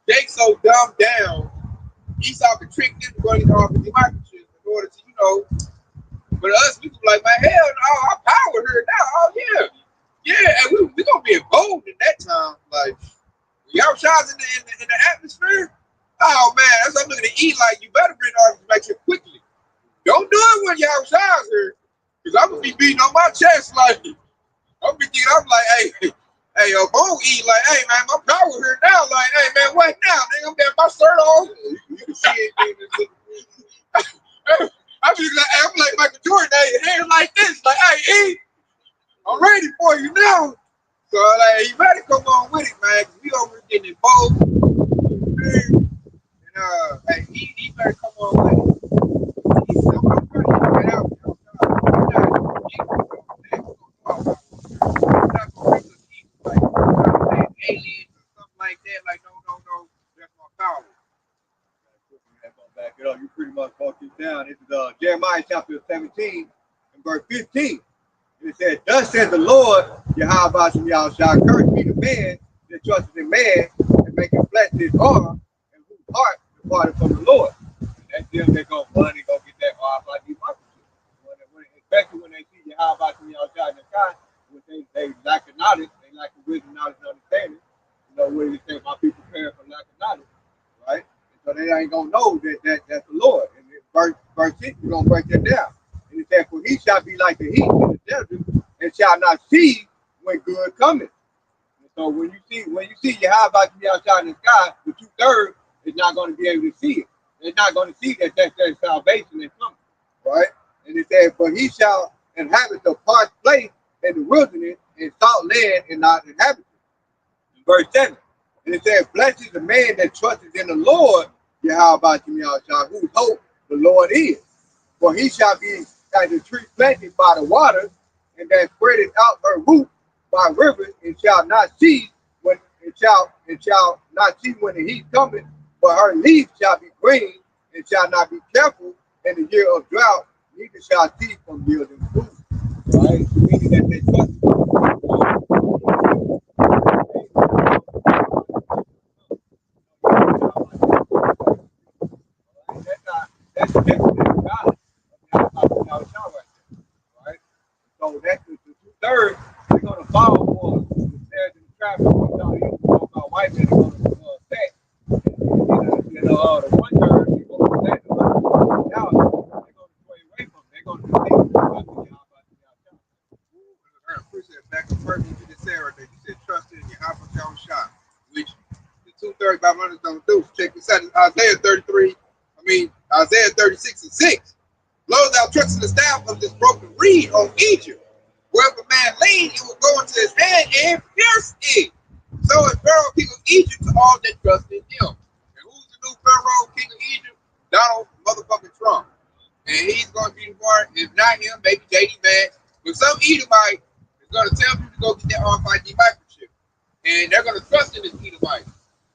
Jake's so dumbed down. Esau can trick them to running off with the microchip in order to, but us, we can be like, man, hell no, our power here now. Oh, yeah. Yeah, and we going to be bold in that time. Like, y'all shots in the atmosphere. Oh, man, that's what I'm looking to eat. Like, you better bring the argument back here quickly. Don't do it when y'all shots here. Because I'm going to be beating on my chest. Like, I'm be thinking, I'm like, hey, yo, Bo eat. Like, hey, man, my power here now. Like, hey, man, what now? Nigga, I'm getting my shirt on. You can see it. I'm like Michael Jordan, hands like this. Like, hey, E, I'm ready for you now. So, like, you better come on with it, man. Cause we over here getting it bold. And, hey, he better come on with it. He's so much better to get out. Aliens or something like that. Like, no, that's my power. Back it up. You pretty much broke it down. This is Jeremiah chapter 17 and verse 15. It said, "Thus said the Lord, Yahweh Shah shall curse be the man that trusted in man and making flesh his arm and whose heart departed from the Lord. And that's them that go run and go get that RFID microchip. Especially when they see Yahweh Shah in the sky, when they lack of knowledge, they lack of wisdom, knowledge, and understanding. You know, what do you say? My people perish for lack of knowledge, right? And so they ain't gonna know that's the Lord. And verse 6, we're gonna break that down. And it said, for he shall be like the heat in the desert, and shall not see when good cometh. And so when you see Yahweh Shah in the sky, the 2/3 is not going to be able to see it. They're not going to see that that's their salvation is coming, right? And it says, but he shall inhabit the parched place in the wilderness and salt land and not inhabit it. In verse 7, and it says, blessed is the man that trusteth in the Lord, Yahweh Shah, whose hope the Lord is. For he shall be as a tree planted by the waters, and that spreadeth out her root by rivers, and shall not see when not see when the heat cometh, but her leaves shall be green, and shall not be careful in the year of drought, neither shall cease from yielding fruit. Right? Meaning that they trust. That's definitely God. Right? So that's the 2/3. They're gonna fall for the stairs in the traffic. My wife is gonna attack. The 1/3 is gonna attack. Now they're gonna stray away from. They're gonna do I appreciate back in first you just said right there. You said trust in Yahweh Shah, which the 2/3 Babylonians don't do. Check this out. Isaiah 36:6. Lo, thou trust in the staff of this broken reed on Egypt. Wherever man lean, it will go into his hand and pierce it. So is Pharaoh, king of Egypt, to all that trust in him. And who's the new Pharaoh, king of Egypt? Donald motherfucking Trump. And he's going to be the one, if not him, maybe JD Vance. But some Edomite is going to tell people to go get that RFID microchip. And they're going to trust in this Edomite.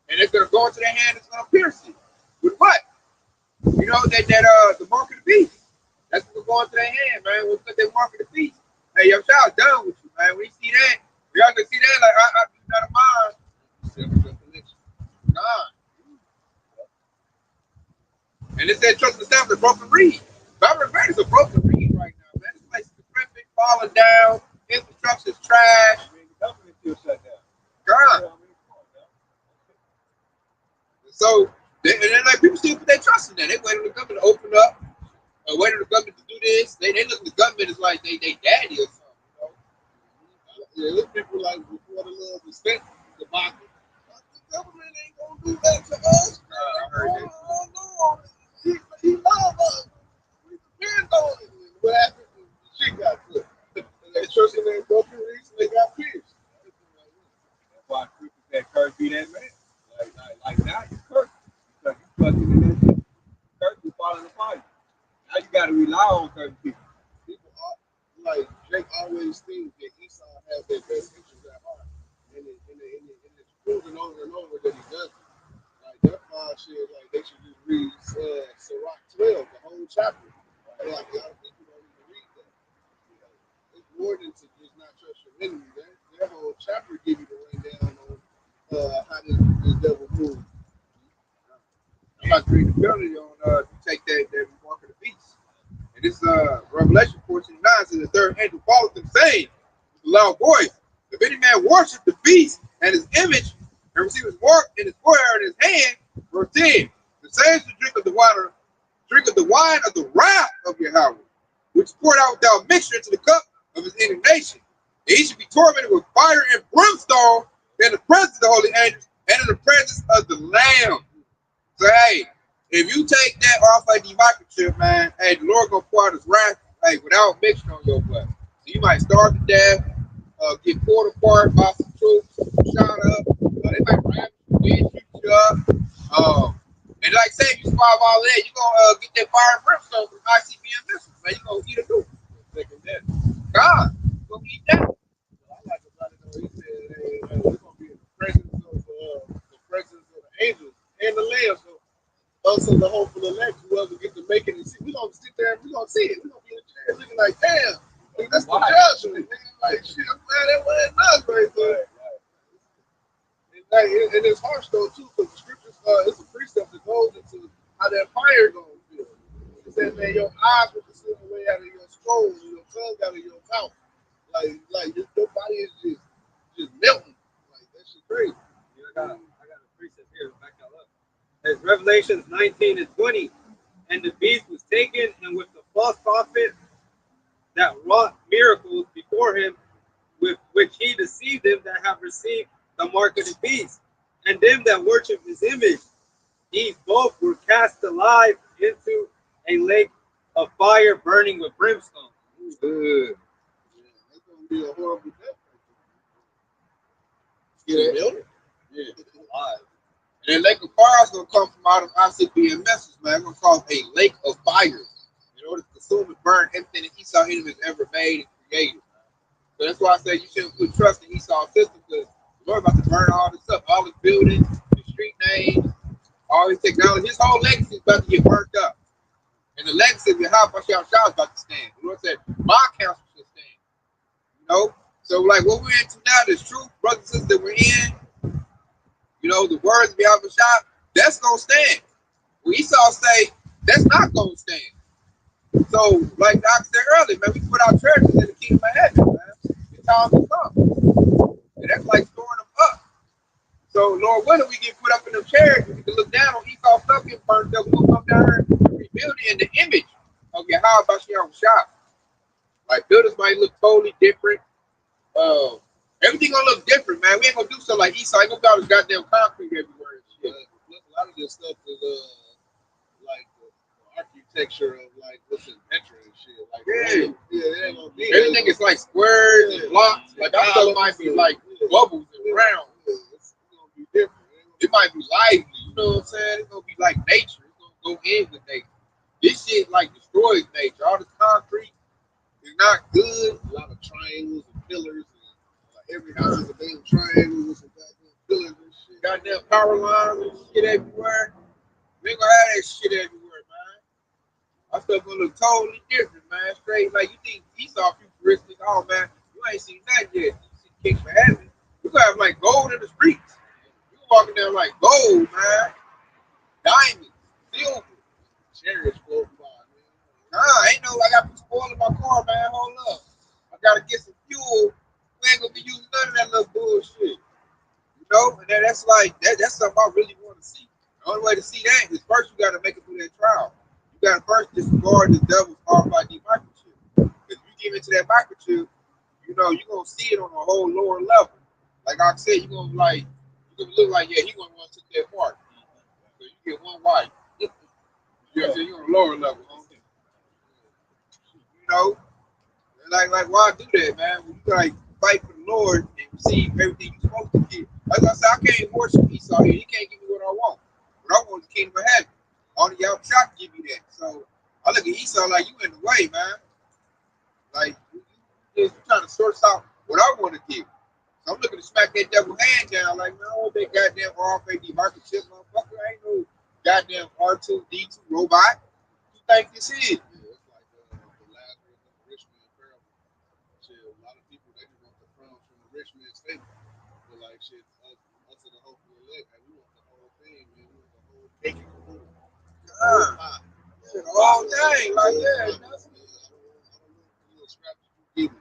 And it's going to go into their hand, it's going to pierce it. With what? You know, the mark of the beast. That's what's going to their hand, man. What's that mark of the beast? Hey, yo, child done with you, man. When you see that, y'all can see that, like, I do not mind. God. And it said, trust the staff of the broken reed. Robert Red is a broken reed right now, man. This place is decrepit, falling down, infrastructure is trash. the government still shut down. God. So, and then, like, people still put their trust in that. They wait on the government to open up, or wait on the government to do this. They look at the government as like they daddy or something, you know? Yeah, look people like before the little respect debacle. The government ain't gonna do that to us. I heard that. No. He love us. We depend on it. What happened? She got put. They trusted their broken reason, they got pierced. That's why Christians that curse be that man. Like now you curse because you trusting in that curse is falling apart. Now you gotta rely on certain people. People are, like Jake always thinks that Esau has their best interests at heart. And it's proven over and over that he doesn't. Like that's why like they should just read Sirach 12, the whole chapter. Like a lot of people don't even read that. You know, it's more than to just not trust your enemy. That whole chapter give you the rundown on how this devil moves. I'm about to read the penalty on you take that mark of the beast. And this Revelation 14:9 says the third angel followed them, saying with a loud voice, if any man worship the beast and his image and receive his mark in his forehead and his hand, verse 10, the same should drink of the wine of the wrath of Yahweh, which is poured out without mixture into the cup of his indignation. And he should be tormented with fire and brimstone in the presence of the holy angels and in the presence of the Lamb. So hey, if you take that off like the microchip, man, hey, the Lord gonna pour out his wrath, hey, without mixture on your butt. So you might starve to death, get pulled apart by some troops, shot up. They might ram you, shoot you up. And like say, if you survive all that, you gonna get that fire and brimstone from ICBM missiles, man. You gonna eat a dude. Second death. God, you gonna eat that. I like about it though. He said, hey, we're gonna be in the presence of the angels and the Lamb. So us and the hopeful elect, whoever get to make it and see, we're gonna sit there and we're gonna see it. We're gonna be in the chair looking like, damn, that's the judgment. Like shit, I'm that wasn't us right there. And it's harsh though too, because the scriptures, it's a precept that goes into how that fire gonna feel. It says, man, your eyes will consume away out of your soul, and your tongue out of your mouth. Like your body is just melting. Like that shit crazy. I got a precept here to back that up. It's Revelations 19 and 20. And the beast was taken, and with the false prophet that wrought miracles before him, with which he deceived them that have received the mark of the beast, and them that worship his image. These both were cast alive into a lake of fire burning with brimstone. Good. Yeah, that's gonna be a horrible death. Yeah. Building. Yeah. Alive. And that lake of fire is gonna come from out of ICBM message, man. It's gonna cause a lake of fire in order to consume and burn everything that Esau enemy has ever made and created. So that's why I say you shouldn't put trust in Esau's system, because the Lord about to burn all this up, all his buildings, the street names, all his technology. His whole legacy is about to get burnt up. And the legacy of Yahweh Shah is about to stand. The Lord said, my counsel shall stand. You know? So like what we're into now, this truth, brothers and sisters, that we're in, you know, the words of Yahweh Shah, that's gonna stand. When Esau say, that's not gonna stand. So, like Doc said earlier, man, we put our treasures in the kingdom of heaven, man. The time will come. And that's like storing them up. So, Lord, when do we get put up in them chairs? We can look down on Esau's stuff getting burned up. We'll come down here and rebuild it in the image of Yahweh Bashiach Shah. Like, buildings might look totally different. Everything gonna look different, man. We ain't gonna do something like Esau. Ain't gonna be all this goddamn concrete everywhere and shit. A lot of this stuff is like the architecture of like what's in Petra and shit. Like it ain't gonna be Everything is like squares and blocks. Like that stuff might be like bubbles and round. It's gonna be different. It might be lively, you know what I'm saying? It's gonna be like nature. It's gonna go in with nature. This shit like destroys nature. All this concrete is not good. A lot of triangles and pillars. And every house is a damn triangle with some goddamn pillars and shit. Goddamn power lines and shit everywhere. We ain't gonna have that shit everywhere, man. Our stuff gonna look totally different, man. Straight like you think Esau futuristic. Oh man, you ain't seen that yet. You see King for Heaven. You gonna have like gold in the streets. You walking down like gold, man. Diamonds, silver. Chariots floating by, man. Nah, ain't no I got to spoil in my car, man. Hold up. I gotta get some fuel. We ain't gonna be using none of that little bullshit. You know? And that's like that's something I really want to see. The only way to see that is first you gotta make it through that trial. You gotta first disregard the devil's RFID microchip. Because if you get into that microchip, you know, you're gonna see it on a whole lower level. Like I said, you're gonna look like, yeah, he gonna want to take that mark. So you get one white. You know, so you're on a lower level, huh? You know? Like why do that, man? When you like fight for the Lord and receive everything you're supposed to get. Like I said, I can't worship Esau here. He can't give me what I want. What I want is the kingdom of heaven. Only y'all shot give me that. So I look at Esau like you in the way, man. Like you're trying to source out what I want to give. So I'm looking to smack that devil hand down, like, man, I want that goddamn RFID market chip, motherfucker. I ain't no goddamn R2D2 robot. You think this is? Yeah, it's like the Lazarus and the rich man parable. Shit, a lot of people they just want the crumbs from the rich man's table. But like shit, us are the hopeful elect, and we want the whole thing, man. We want the whole cake and the whole pie. Shit, the whole thing, like that. I don't want the little scraps that you give me.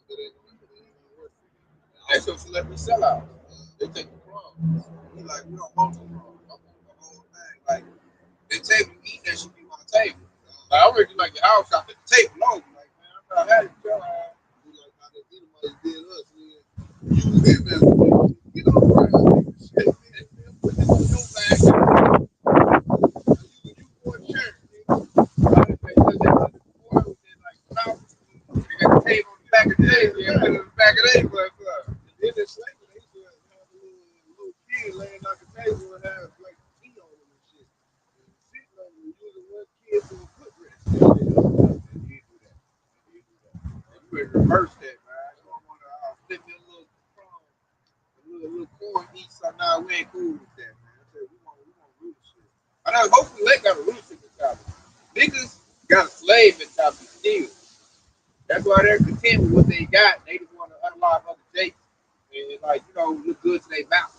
It ain't gonna work for you. That's your celebrity sellout. They take the crumbs. We like, we don't want the crumbs. I want the whole thing. Like, the table you eat, that should be my table. Like, I really like the house shop at the table over. Like, man, I'm not having it. We like how the Edomites did us, man. Use them as a get on the right. Shit, man. Put this on your back. You for a shirt, nigga. They got the table on the back of the table. Yeah, put it on the back of the table. In the slavery, they used to have a little kid laying on the table and have like tea on them and shit. And sitting on them and using one kid for a footrest. You do that. You better reverse that, man. You don't want to flip me a little crumb, a little corn eat. So now we ain't cool with that, man. I said we want real shit. I know. Hopefully they got a real shit mentality. Niggas got a slave mentality still. That's why they're content with what they got. They just want to a lot of other jakes, and like look good to their mouth.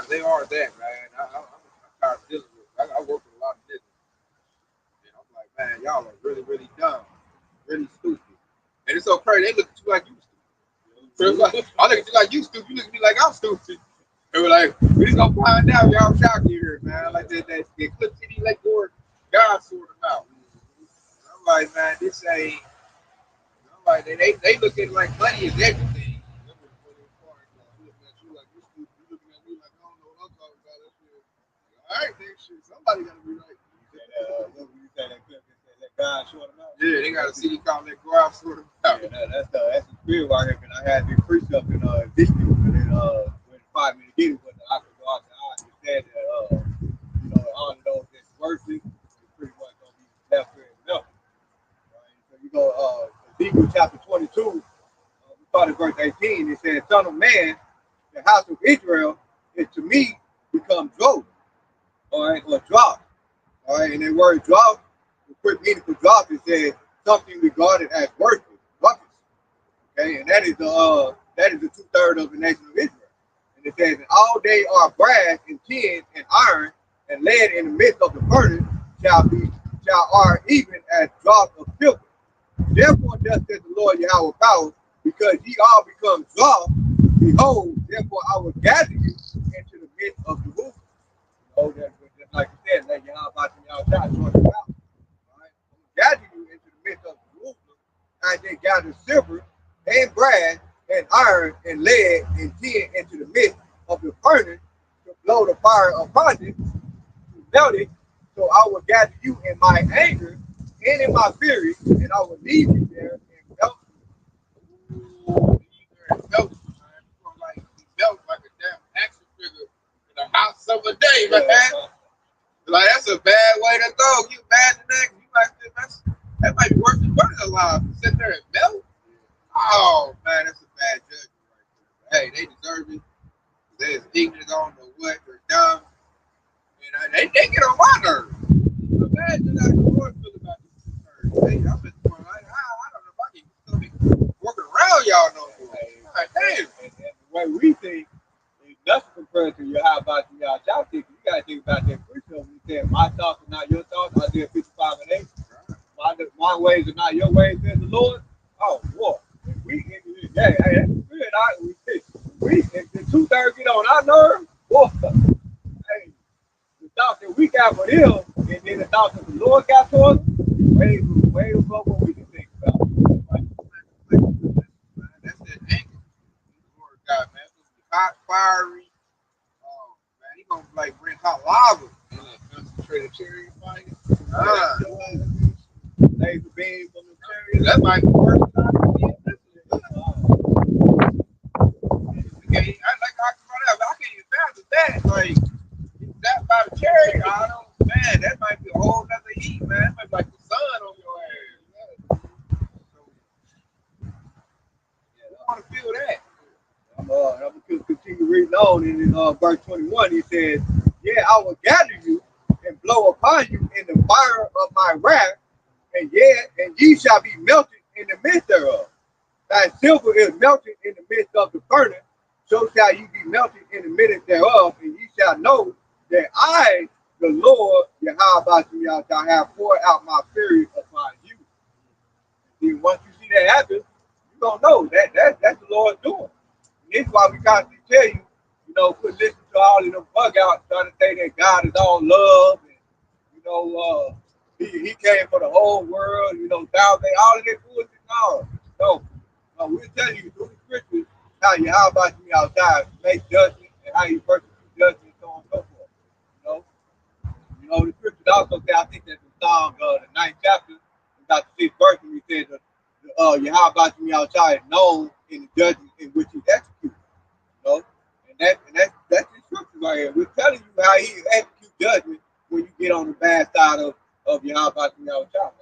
They are that, man. I'm tired of dealing with. I work with a lot of niggas, and I'm like, man, y'all are really, really dumb, really stupid, and it's so crazy. They look at you like you stupid. So it's like, I look at you like you stupid. You look at me like I'm stupid. They were like, we just gonna find out, y'all shocked here, man. Like that Clip City Lake Board, God sort of out. I'm like, man, this ain't. I'm like, they look at it like money is everything. All right, then shit. Somebody gotta be right. You say that clip that God short them out. Yeah, they got a city called that God sort of out. Yeah, that's the spirit right here. And I had this priest up in District, and then when 5 minutes get it, but I could go out there. I understand that all of those that's worthy is pretty much gonna be left here and left. Right? So you go Ezekiel chapter 22, we started verse 18. It says, "Son of man, the house of Israel is to me become drought, all right, or drought." All right, and the word drought, the quick meaning for drought, it says something regarded as worthless, rubbish. Okay, and that is the 2/3 of the nation of Israel. And it says, "And all they are brass and tin and iron and lead in the midst of the furnace shall are even as dross of silver. Therefore, thus says the Lord Yahweh Power, because ye all become dross, behold, therefore I will gather you into the midst of the roof." Oh, that's just like you said, like y'all about to y'all shot short of out. Right? Gather you into the midst of Jerusalem, and they gather silver and brass and iron and lead and tin into the midst of the furnace to blow the fire upon it, to melt it. So I will gather you in my anger and in my fury, and I will leave you there and melt Like a damn action figure in a hot summer day, man. Like that's a bad way to go. You imagine that? You like that might be worse than burning alive. Sit there and melt. Oh man, that's a bad judgment right there. Hey, they deserve it. They're as ignorant on the what, they're dumb. And they get on my nerves. Imagine how the Lord feel about this nerves. Hey, I'm at the point like, I don't know if I can still be working around y'all no more. God damn. And the way we think is nothing compared to your how about y'all thinking. You gotta think about that preacher when he said, "My thoughts are not your thoughts." Isaiah 55 and 8. My ways are not your ways, says the Lord. Oh, boy. If we that's good. We if the 2/3 get on our nerves, boy, hey, the thoughts that we got for them, and then the thoughts that the Lord got for us, way above what we can think about. Right? That's that anger. The Lord God, man. It's gonna be hot, fiery. Oh man, he gonna like bring hot lava. Concentrated cherry fire. Laser beam from the chariot. That might be worse than I can't even fathom that. Like that by the cherry, I don't man, that might be a whole nother heat, man. That might be like the sun on your ass. So, yeah, I wanna feel that. I'm gonna continue reading on in verse 21. He says, "Yeah, I will gather you and blow upon you in the fire of my wrath, and ye shall be melted in the midst thereof. As silver is melted in the midst of the furnace, so shall ye be melted in the midst thereof, and ye shall know that I, the Lord, Yahweh, shall have poured out my fury upon you." And then once you see that happen, you gonna know that's the Lord doing. This is why we constantly tell you, quit listening to all of them bug outs trying to say that God is all love and he came for the whole world, salvation, all of that bullshit. No, we're telling you through the scriptures how about you outside make judgment and how you persecute judgment and so on and so forth. The scriptures also say, I think that's in Psalm the 9th chapter, about the 6th verse, when he said how about you outside known in the judgment in which he executes. And that's the scripture right here. We're telling you how he executes judgment when you get on the bad side of your how about you outside,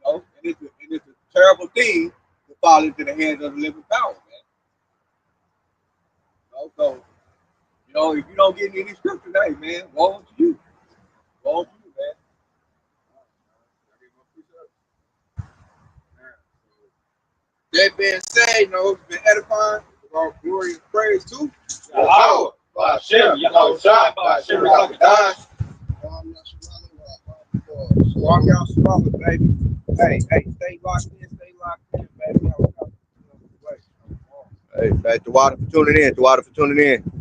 man. And it's a terrible thing to fall into the hands of the living power, man. So, if you don't get any scripture, hey, man, woe to you. Woe to you, man. That being said, you know, it's been edifying. All glory and praise too. Yahweh, Hashem, Yahweh Shai, Hashem, Rakadai. Walk out smaller, baby. Hey, stay locked in, baby. Hey, thank the water for tuning in.